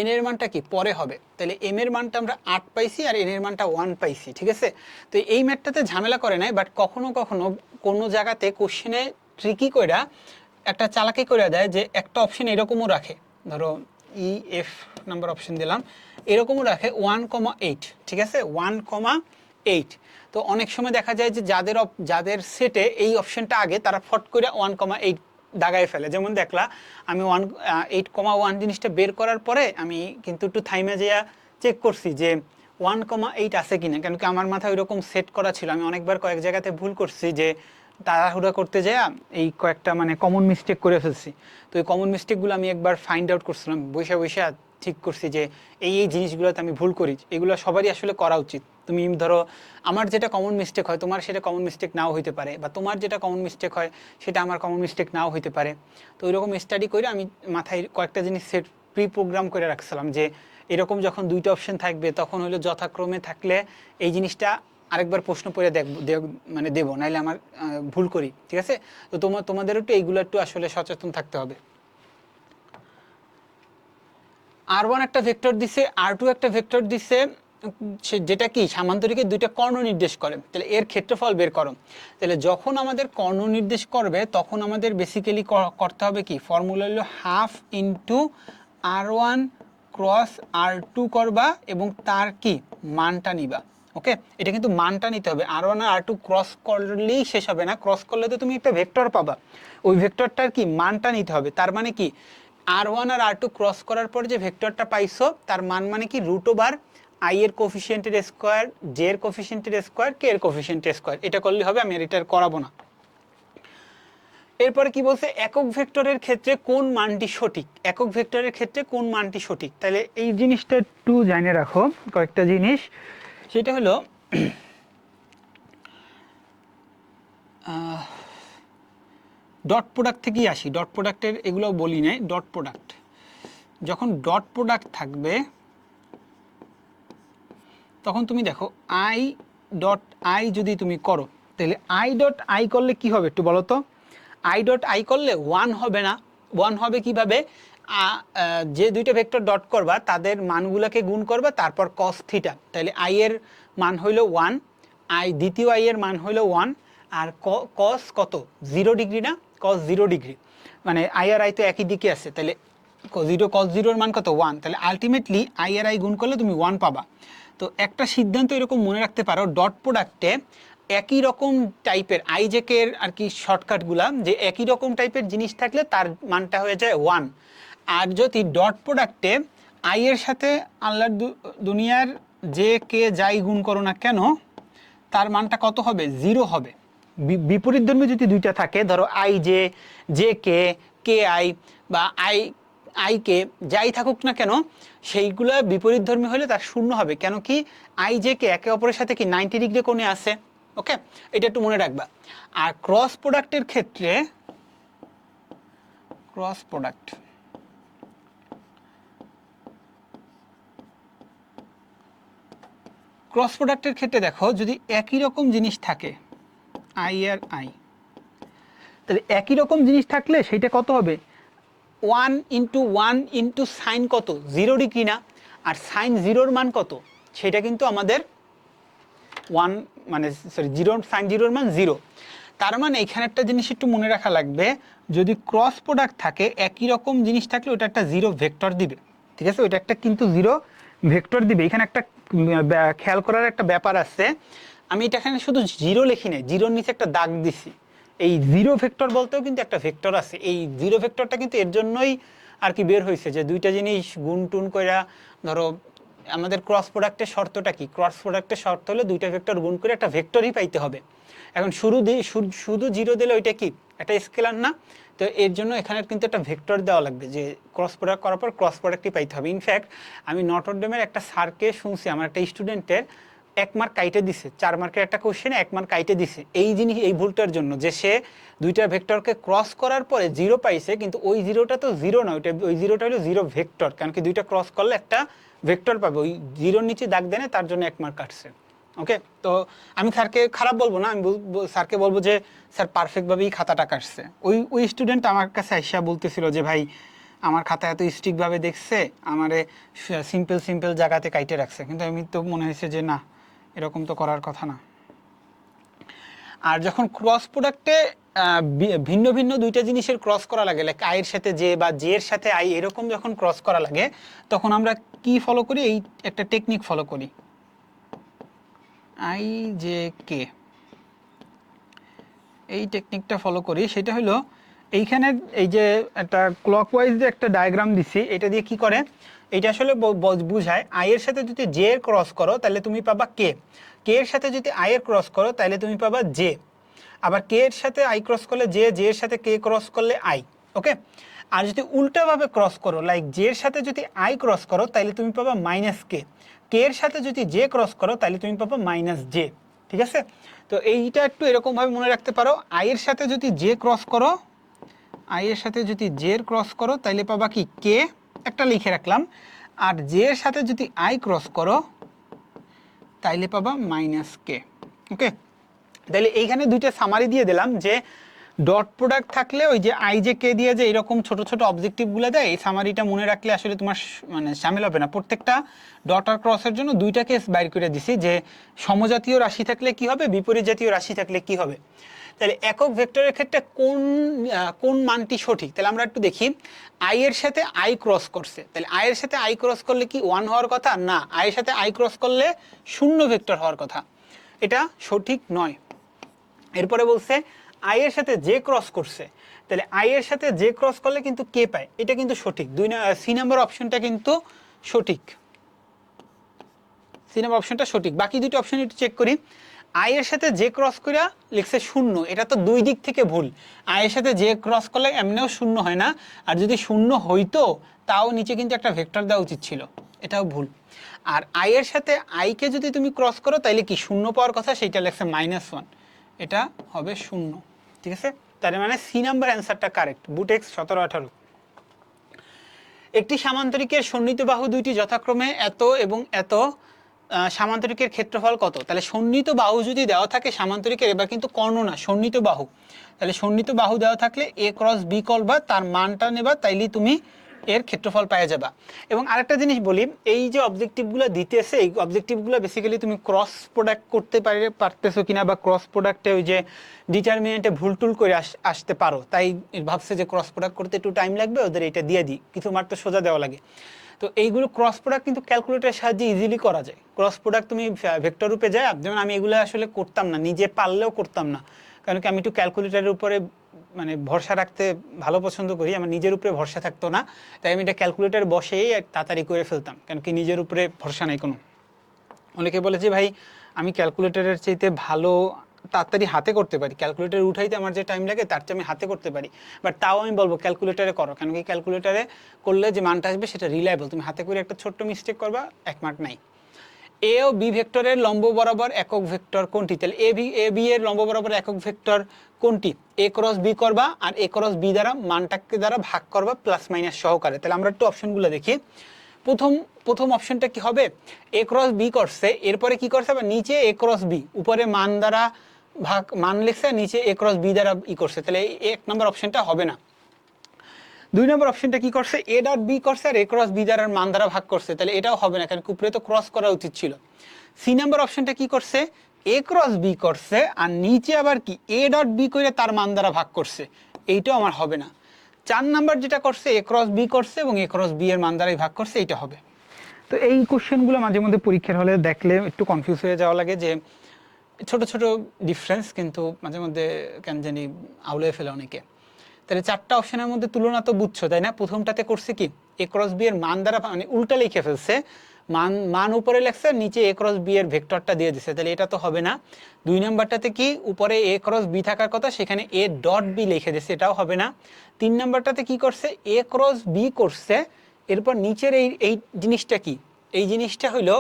এন এর মানটা কি পরে হবে। তাহলে এম এর মানটা আমরা 8 পাইছি আর এন এর মানটা 1 পাইছি। ঠিক আছে, তো এই ম্যাথটাতে ঝামেলা করে নাই, বাট কখনো কখনো কোনো জায়গাতে কোশ্চেনে ট্রিকি কইরা একটা চালাকি করে দেয় যে একটা অপশন এরকমও রাখে, ধরো EF নাম্বার অপশন দিলাম, এরকমও রাখে 1,8। ঠিক আছে, 1,8। তো অনেক সময় দেখা যায় যে যাদের সেটে এই অপশনটা আগে তারা ফট করে 1,8 দাগায় ফেলে। যেমন দেখলা আমি 8,1 জিনিসটা বের করার পরে আমি কিন্তু একটু থাইমে যেয়া চেক করছি যে 1,8 আছে কিনা, কেন কি আমার মাথায় ওইরকম সেট করা ছিল। আমি অনেকবার কয়েক জায়গাতে ভুল করছি যে তাড়াহুড়া করতে যায় এই কয়েকটা মানে কমন মিস্টেক করে ফেলছি। তো এই কমন মিস্টেকগুলো আমি একবার ফাইন্ড আউট করছিলাম, বৈশা ঠিক করছি যে এই জিনিসগুলোতে আমি ভুল করি। এগুলো সবারই আসলে করা উচিত। তুমি ধরো আমার যেটা কমন মিস্টেক হয় তোমার সেটা কমন মিস্টেক নাও হইতে পারে, বা তোমার যেটা কমন মিস্টেক হয় সেটা আমার কমন মিস্টেক নাও হইতে পারে। তো ওইরকম স্টাডি করে আমি মাথায় কয়েকটা জিনিস সেট প্রোগ্রাম করে রাখছিলাম যে এরকম যখন দুইটা অপশন থাকবে তখন হলো যথাক্রমে থাকলে এই জিনিসটা আরেকবার প্রশ্ন করে মানে দেবো, নাইলে আমার ভুল করি। ঠিক আছে, তো তোমাদের একটু এইগুলো একটু আসলে সচেতন থাকতে হবে। R1 একটা ভেক্টর দিছে, R2 একটা ভেক্টর দিছে, যেটা কি সামান্তরিকের দুইটা কর্ণ নির্দেশ করে। তাহলে এর ক্ষেত্রফল বের করো। তাহলে যখন আমাদের কর্ণ নির্দেশ করবে তখন আমাদের বেসিক্যালি করতে হবে কি, ফর্মুলা হলো half into R1 cross R2 করবা এবং তার কি মানটা নিবা। ওকে, এটা কিন্তু মানটা নিতে হবে। R1 আর R2 ক্রস করলেই শেষ হবে না, ক্রস করলে তো তুমি একটা ভেক্টর পাবা, ওই ভেক্টরটার কি মানটা নিতে হবে। তার মানে কি R1 আর R2 ক্রস করার পর যে ভেক্টরটা পাইছো তার মান মানে কি √i এর কোফিশিয়েন্টের স্কোয়ার, জে এর কোফিশিয়েন্টের স্কোয়ার, কে এর কোফিশিয়েন্টের স্কোয়ার। এটা করলে হবে, আমি এটা করাবো না। এরপরে কি বলছে, একক ভেক্টরের ক্ষেত্রে কোন মানটি সঠিক, একক ভেক্টরের ক্ষেত্রে কোন মানটি সঠিক। তাহলে এই জিনিসটা একটু জানিয়ে রাখো কয়েকটা জিনিস। সেটা হলো ডট প্রোডাক্ট থেকেই আসি, ডট প্রোডাক্টের এগুলো বলি নাই। ডট প্রোডাক্ট, যখন ডট প্রোডাক্ট থাকবে তখন তুমি দেখো i ডট আই যদি তুমি করো, তাহলে আই ডট আই করলে কি হবে একটু বলো তো? আই ডট আই করলে 1 হবে না। 1 হবে কিভাবে? যে দুইটা ভেক্টর ডট করবা তাদের মানগুলোকে গুণ করবা, তারপর cos থিটা, তাহলে আই এর মান হইল 1, আই দ্বিতীয় আই এর মান হইল 1, আর cos কত 0 ডিগ্রি না, cos 0 ডিগ্রি, মানে আই আর আই তো একই দিকে আছে, তাহলে 0 cos 0 এর মান কত 1, তাহলে আলটিমেটলি আই আর আই গুণ করলে তুমি 1 পাবা। তো একটা সিদ্ধান্ত এরকম মনে রাখতে পারো, ডট প্রোডাক্টে একই রকম টাইপের আইজেকের আর কি শর্টকাটগুলা, যে একই রকম টাইপের জিনিস থাকলে তার মানটা হয়ে যায় 1। আর যদি ডট প্রোডাক্টে আই এর সাথে আল্লাহর দুনিয়ার যে কে যাই গুণ করো না কেন তার মানটা কত হবে? 0 হবে। বিপরীত ধর্মী যদি দুইটা থাকে, ধরো আই জে কে আই বা আই কে যাই থাকুক না কেন, সেইগুলো বিপরীত ধর্মী হলে তার 0 হবে। কেন কি? আই জে কে একে অপরের সাথে কি 90 ডিগ্রি কোণে আছে। ওকে, এটা একটু মনে রাখবা। আর ক্রস প্রোডাক্টের ক্ষেত্রে, ক্রস প্রোডাক্টের ক্ষেত্রে দেখো, যদি একই রকম জিনিস থাকে আই আর আই, তাহলে একই রকম জিনিস থাকলে সেইটা কত হবে? 1 ইন্টু 1 ইন্টু সাইন কত 0 ডিগ্রি না, আর সাইন 0-র মান কত? সেটা কিন্তু আমাদের 1, মানে সরি 0, সাইন 0-র মান 0। তার মানে এখানে একটা জিনিস একটু মনে রাখা লাগবে, যদি ক্রস প্রোডাক্ট থাকে একই রকম জিনিস থাকলে ওটা একটা 0 ভেক্টর দিবে। ঠিক আছে, ওইটা একটা কিন্তু 0 ভেক্টর দিবে। এখানে একটা খেয়াল করার একটা ব্যাপার আছে, আমি এটা এখানে শুধু 0 লিখি নাই, 0-র নিচে একটা দাগ দিছি। এই 0 ভেক্টর বলতেও কিন্তু একটা ভেক্টর আছে। এই 0 ভেক্টরটা কিন্তু এর জন্যই আর কি বের হয়েছে, যে দুইটা জিনিস গুণ টুন কইরা, ধরো আমাদের ক্রস প্রোডাক্টের শর্তটা কি? ক্রস প্রোডাক্টের শর্ত হলো দুইটা ভেক্টর গুণ করে একটা ভেক্টরই পাইতে হবে। এখন শুধু 0 দিলে ওইটা কি একটা স্কেলার না? তো এর জন্য এখানে কিন্তু একটা ভেক্টর দেওয়া লাগবে, যে ক্রস প্রোডাক্ট করার পর ক্রস প্রোডাক্টই পাইতে হবে। ইনফ্যাক্ট আমি নটরডেমের একটা স্যারকে শুনছি, আমার একটা স্টুডেন্টের 1 মার্ক কাইটে দিছে, 4 মার্কের একটা কোশ্চেনে 1 মার্ক কাইটে দিছে এই ভুলটার জন্য, যে সে দুইটা ভেক্টরকে ক্রস করার পরে 0 পাইছে, কিন্তু ওই 0টা তো 0 না, ওই 0টা হলো 0 ভেক্টর, কারণ কি দুইটা ক্রস করলে একটা ভেক্টর পাবে, ওই 0-র নিচে দাগ দেনে তার জন্য 1 মার্ক কাটছে। ওকে, তো আমি স্যারকে খারাপ বলবো না, আমি স্যারকে বলবো যে স্যার পারফেক্টভাবেই খাতাটা কাটছে। ওই স্টুডেন্ট আমার কাছে আইসা বলতেছিল যে ভাই আমার খাতা এত স্ট্রিক্টভাবে দেখছে, আমারে সিম্পল জায়গাতে কাইটে রাখছে, কিন্তু আমি তো মনে হয়েছে যে না, এরকম তো করার কথা না। আর যখন ক্রস প্রোডাক্টে ভিন্ন ভিন্ন দুইটা জিনিসের ক্রস করা লাগে, লাইক আই এর সাথে জে বা জে এর সাথে আই, এরকম যখন ক্রস করা লাগে তখন আমরা কি ফলো করি? এই একটা টেকনিক ফলো করি, আই জে কে, এই টেকনিকটা ফলো করি। সেটা হলো এইখানে এই যে একটা ক্লকওয়াইজ যে একটা ডায়াগ্রাম দিছি, এটা দিয়ে কি করে? এটা আসলে বুঝায় আই এর সাথে যদি জে এর ক্রস করো তাহলে তুমি পাবা কে, কে এর সাথে যদি আই এর ক্রস করো তাহলে তুমি পাবা জে, আবার কে এর সাথে আই ক্রস করলে জে, জে এর সাথে কে ক্রস করলে আই। ওকে, আর যদি উল্টাভাবে ক্রস করো, লাইক জে এর সাথে যদি আই ক্রস করো তাহলে তুমি পাবা মাইনাস কে, কে এর সাথে যদি জে ক্রস করো তাহলে তুমি পাবা মাইনাস জে। ঠিক আছে, তো এইটা একটু এরকমভাবে মনে রাখতে পারো, আই এর সাথে যদি জে ক্রস করো, আই এর সাথে যদি জে এর ক্রস করো তাহলে পাবা কি কে, একটা লিখে রাখলাম, আর জে এর সাথে যদি আই ক্রস করো তাইলে পাবা মাইনাস কে। ওকে, তাহলে এইখানে দুইটা সামারি দিয়ে দিলাম, যে ডট প্রোডাক্ট থাকলে ওই যে আই জে কে দিয়ে যে এরকম ছোট ছোট অবজেক্টিভগুলো দেয়, এই সামারিটা মনে রাখলে আসলে তোমার মানে ঝামেলা হবে না। প্রত্যেকটা ডট আর ক্রসের জন্য দুইটা কেস বাইর করে দিছি, যে সমজাতীয় রাশি থাকলে কি হবে, বিপরীত জাতীয় রাশি থাকলে কি হবে। তাহলে একক ভেক্টরের ক্ষেত্রে কোন মানটি সঠিক, তাহলে আমরা একটু দেখি। আই এর সাথে আই ক্রস করছে, তাহলে আই এর সাথে আই ক্রস করলে কি 1 হওয়ার কথা? না, আই এর সাথে আই ক্রস করলে 0 ভেক্টর হওয়ার কথা, এটা সঠিক নয়। এরপরে বলছে আই এর সাথে জে ক্রস করছে, তাহলে আই এর সাথে জে ক্রস করলে কিন্তু কে পায়, এটা কিন্তু সঠিক। সি নাম্বার অপশনটা কিন্তু সঠিক, সি নাম্বার অপশনটা সঠিক। বাকি দুটো অপশন একটু চেক করি। আই এর সাথে জে ক্রস করিয়া লিখছে 0, এটা তো দুই দিক থেকে ভুল। আই এর সাথে জে ক্রস করলে এমনিও 0 হয় না, আর যদি 0 হইতো তাও নিচে কিন্তু একটা ভেক্টর দেওয়া উচিত ছিল, এটাও ভুল। আর আই এর সাথে আইকে যদি তুমি ক্রস করো তাহলে কি 0 পাওয়ার কথা, সেইটা লেখছে -1, এটা হবে 0। ঠিক আছে, তার মানে সি নাম্বার অ্যান্সারটা কারেক্ট, বুটেক্স 17-18। একটি সামান্তরিকের সন্নিহিত বাহু দুইটি যথাক্রমে এত এবং এত সামান্তরিকের ক্ষেত্রফল কত, তাহলে সন্নিহিত বাহু যদি দেওয়া থাকে সামান্তরিকের, এবার কিন্তু কর্ণ না সন্নিহিত বাহু, তাহলে সন্নিহিত বাহু দেওয়া থাকলে এ ক্রস বি করবা, তার মানটা নেবা, তাইলেই তুমি এর ক্ষেত্রফল পাওয়া যাবা। এবং আরেকটা জিনিস বলি, এই যে অবজেক্টিভগুলো দিতেছে এই অবজেক্টিভগুলো বেসিক্যালি তুমি ক্রস প্রোডাক্ট করতে পারতেছো কিনা, বা ক্রস প্রোডাক্টে ওই যে ডিটারমিনেন্টে ভুল টুল করে আসতে পারো, তাই ভাবছে যে ক্রস প্রোডাক্ট করতে একটু টাইম লাগবে, ওদের এটা দিয়ে দিই, কিছু মাত্র সোজা দেওয়া লাগে। তো এইগুলো ক্রস প্রোডাক্ট কিন্তু ক্যালকুলেটরের সাহায্যে ইজিলি করা যায়। ক্রস প্রোডাক্ট তুমি ভেক্টর রূপে যায়, যেমন আমি এগুলো আসলে করতাম না, নিজে পারলেও করতাম না, কারণ কি আমি একটু ক্যালকুলেটরের উপরে মানে ভরসা রাখতে ভালো পছন্দ করি, আমার নিজের উপরে ভরসা থাকতো না, তাই আমি এটা ক্যালকুলেটর বসেই তাড়াতাড়ি করে ফেলতাম, কারণ কি নিজের উপরে ভরসা নেই কোনো। অনেকে বলে যে ভাই আমি ক্যালকুলেটরের চাইতে ভালো তাড়াতাড়ি হাতে করতে পারি, ক্যালকুলেটরে উঠাইতে আমার যে টাইম লাগে তার চেয়ে আমি হাতে করতে পারি, বাট তাও আমি বলবো ক্যালকুলেটরে করো, কারণ কি ক্যালকুলেটরে করলে যে মানটা আসবে সেটা রিলায়েবল, তুমি হাতে করে একটা ছোট্ট মিস্টেক করবা 1 মার্ক নাই। এ ও বি ভেক্টরের লম্ব বরাবর একক ভেক্টর কোনটি, তাহলে এ বি এর লম্ব বরাবর একক ভেক্টর কোনটি, এ ক্রস বি করবা আর এ ক্রস বি দ্বারা মানটাকে দ্বারা ভাগ করবা প্লাস মাইনাস সহকারে। তাহলে আমরা একটু অপশনগুলো দেখি। প্রথম অপশনটা কি হবে, এ ক্রস বি করছে, এরপরে কি করছে আবার নিচে এ ক্রস বি, উপরে মান দ্বারা ভাগ মান লিখছে, নিচে এ ক্রস বি দ্বারা করছে, তাহলে এই 1 নম্বর অপশনটা হবে না। 2 নম্বর অপশনটা কি করছে, এ ডট বি করছে আর এ ক্রস বি দ্বারা মান দ্বারা ভাগ করছে, তাহলে এটাও হবে না, কারণ উপরে তো ক্রস করা উচিত ছিল। সি নম্বর অপশনটা কি করছে, এ ক্রস বি করছে আর নিচে আবার কি এ ডট বি করে তার মান দ্বারা ভাগ করছে, এইটাও আমার হবে না। 4 নাম্বার যেটা করছে এ ক্রস বি করছে এবং এ ক্রস বি এর মান দ্বারাই ভাগ করছে, এইটা হবে। তো এই কোশ্চেনগুলো মাঝে মধ্যে পরীক্ষার হলে দেখলে একটু কনফিউজ হয়ে যাওয়া লাগে, যে ছোট ছোট ডিফারেন্স কিন্তু মাঝে মধ্যে কেন জানি আউলে ফেলে অনেকে। তাহলে 4টা অপশনের মধ্যে তুলনা তো বুঝছো তাই না, প্রথমটাতে করছে কি এ ক্রস বি এর মান দ্বারা মানে উল্টা লিখে ফেলছে, মান উপরে লেখছে নিচে এ ক্রস বি এর ভেক্টরটা দিয়ে দিছে, তাহলে এটা তো হবে না। 2 নাম্বারটাতে কি উপরে এ ক্রস বি থাকার কথা, সেখানে এ ডট বি লিখে দিছে, এটাও হবে না। 3 নাম্বারটাতে কি করছে এ ক্রস বি করছে, এরপর নিচের এই জিনিসটা কি, এই জিনিসটা হলো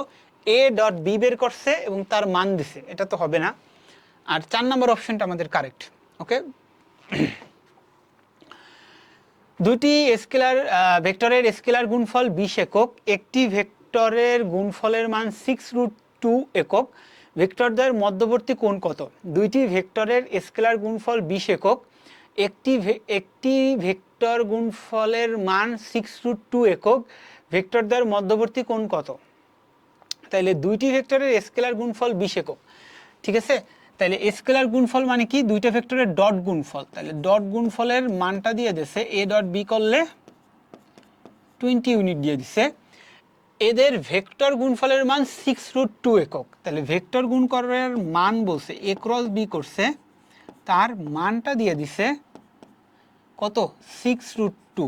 এ ডট বি বের করছে এবং তার মান দিছে, এটা তো হবে না। আর 4 নম্বর অপশনটা আমাদের কারেক্ট। ওকে, দুটি স্কেলার ভেক্টরের স্কেলার গুণফল 20 একক, একটি ভেক্টরের গুণফলের মান 6√2 একক, ভেক্টরদ্বয়ের মধ্যবর্তী কোণ কত। দুইটি ভেক্টরের স্কেলার গুণফল 20 একক, একটি ভেক্টর গুণফলের মান 6√2 একক, ভেক্টরদ্বয়ের মধ্যবর্তী কোণ কত। তাইলে দুইটি ভেক্টরের স্কেলার গুণফল 20 একক, ঠিক আছে। তাহলে স্কেলার গুণফল মানে কি দুইটা ভেক্টরের ডট গুণফল, তাহলে ডট গুণফলের মানটা দিয়ে দিছে এ ডট বি করলে 20 ইউনিট দিয়ে দিছে, এদের ভেক্টর গুণফলের মান 6√2 একক, তাহলে ভেক্টর গুণ করার মান বলছে এ ক্রস বি করছে, তার মানটা দিয়ে দিছে কত 6√2।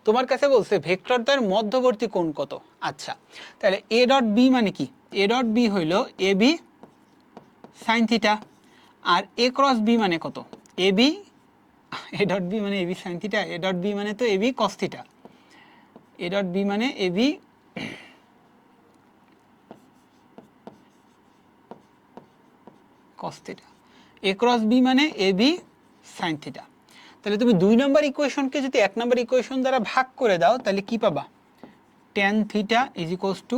তোমার কাছে বলছে ভেক্টরটার মধ্যবর্তী কোণ কত। আচ্ছা, তাহলে এ ডট বি মানে কি, এ ডট বি হইল এ বি সাইন থিটা, আর এ ক্রস বি মানে কত A B, A dot B মানে A B sine theta, A dot B মানে তো A B cos theta, A dot B মানে A B cos theta, A cross B মানে A B sine theta. তাহলে তুমি 2 নম্বর ইকুয়েশনকে যদি 1 নম্বর ইকুয়েশন দ্বারা ভাগ করে দাও তাহলে কি পাবা, tan theta is equals to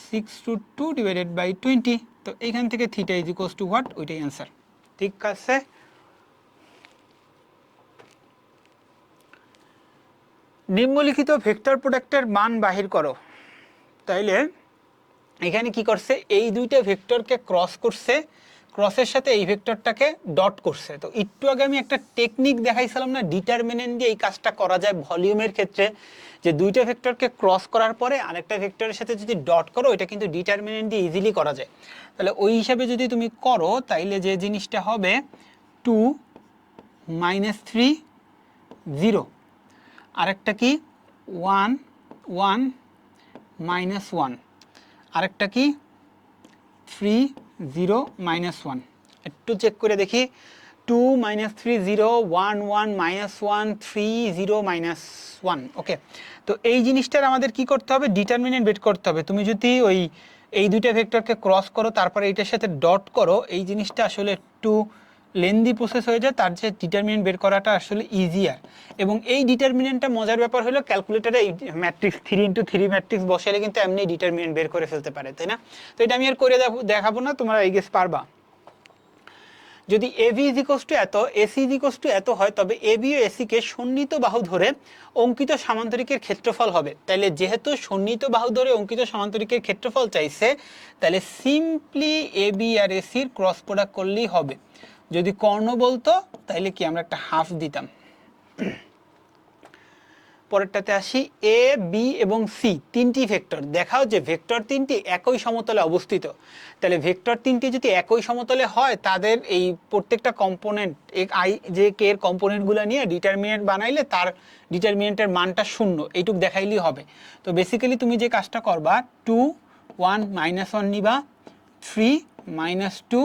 6√2 divided by 20। তো এইখান থেকে theta is equals to what, ওইটাই অ্যান্সার। ঠিক আছে, নিম্নলিখিত ভেক্টর প্রোডাক্টের মান বাহির করো। তাইলে এখানে কি করছে এই দুইটা ভেক্টরকে ক্রস করছে, ক্রসের সাথে এই ভেক্টরটাকে ডট করছে। তো একটু আগে আমি একটা টেকনিক দেখাইছিলাম না, ডিটারমিনেন্ট দিয়ে এই কাজটা করা যায় ভলিউমের ক্ষেত্রে, যে দুইটা ভেক্টরকে ক্রস করার পরে আরেকটা ভেক্টরের সাথে যদি ডট করো এটা কিন্তু ডিটারমিনেন্ট দিয়ে ইজিলি করা যায়। তাহলে ওই হিসাবে যদি তুমি করো তাইলে যে জিনিসটা হবে 2 -3 0, আরেকটা কি 1 1 -1, আরেকটা কি 3 0 -1। একটু চেক করে দেখি, 2 -3 0 1 1 -1 3 0 -1। ওকে, তো এই জিনিসটার আমাদের কি করতে হবে, ডিটারমিনেন্ট বের করতে হবে। তুমি যদি এই দুইটা ভেক্টরকে ক্রস করো তারপরে এইটার সাথে ডট করো, এই জিনিসটা আসলে একটু লেন্দি প্রসেস হয়ে যায়, তার যে ডিটারমিনেন্ট বের করাটা আসলে ইজিয়ার। এবং এই ডিটারমিনেন্টটা মজার ব্যাপার হলো ক্যালকুলেটারে এই ম্যাট্রিক্স 3x3 ম্যাট্রিক্স বসালে কিন্তু এমনি ডিটারমিনেন্ট বের করে ফেলতে পারে, তাই না? তো এটা আমি আর করে দেখাবো না, তোমরা এই গেস পারবা। যদি এবি ইজ ইকুয়ালস টু এত, এসি ইজ ইকুয়ালস টু এত হয়, তবে এবি ও এসিকে সন্নিহিত বাহু ধরে অঙ্কিত সামান্তরিকের ক্ষেত্রফল হবে। তাহলে যেহেতু সন্নিহিত বাহু ধরে অঙ্কিত সামান্তরিকের ক্ষেত্রফল চাইছে, তাহলে সিম্পলি এবি আর এসির ক্রস প্রোডাক্ট করলেই হবে। যদি কর্ণ বলতো তাহলে কি আমরা একটা হাফ দিতাম। পরেরটাতে আসি, এ বি এবং সি তিনটি ভেক্টর, দেখাও যে ভেক্টর তিনটি একই সমতলে অবস্থিত। তাহলে ভেক্টর তিনটি যদি একই সমতলে হয়, তাদের এই প্রত্যেকটা কম্পোনেন্ট আই যে কে এর কম্পোনেন্টগুলো নিয়ে ডিটারমিনেন্ট বানাইলে তার ডিটারমিনেন্টের মানটা 0 এইটুক দেখাইলেই হবে। তো বেসিক্যালি তুমি যে কাজটা করবা, 2 1 -1 নিবা, 3 -2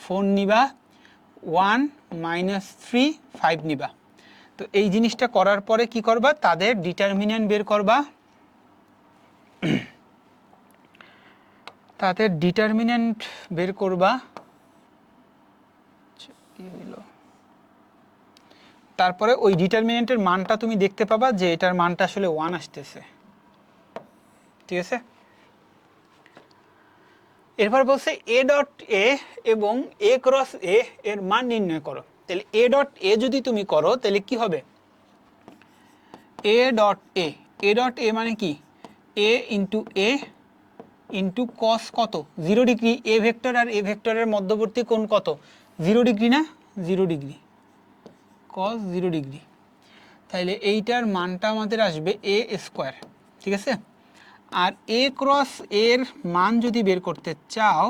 4 নিবা, 1 -3 5 নিবা। তো এই জিনিসটা করার পরে কি করবা, তাদের ডিটারমিনেন্ট বের করবা। তাদের ডিটারমিনেন্ট বের করবা, তারপরে ওই ডিটারমিনেন্টের মানটা তুমি দেখতে পাবা যে এটার মানটা আসলে 1 আসতেছে, ঠিক আছে? এরপর বলছে এ ডট এ এবং এ ক্রস এ এর মান নির্ণয় করো। তাহলে এ ডট এ যদি তুমি করো তাহলে কি হবে, A dot A, A dot A মানে কি, এ ইন্টু এ ইন্টু কস কত 0 degree, A vector R A ভেক্টরের মধ্যবর্তী কোণ কত 0 ডিগ্রি না, 0 ডিগ্রি, কস 0 ডিগ্রি। তাহলে এইটার মানটা আমাদের আসবে এ স্কোয়ার, ঠিক আছে? আর এ ক্রস এর মান যদি বের করতে চাও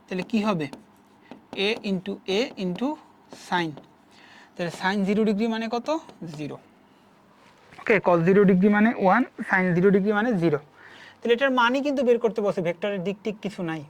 তাহলে কি হবে, এ ইন্টু সাইন। তাহলে সাইন 0 ডিগ্রি মানে কত, 0। ওকে, কস 0 ডিগ্রি মানে 1, সাইন 0 ডিগ্রি মানে 0। তাহলে এটার মানই কিন্তু বের করতে বলছে, ভেক্টরের দিক টিক কিছু নাই।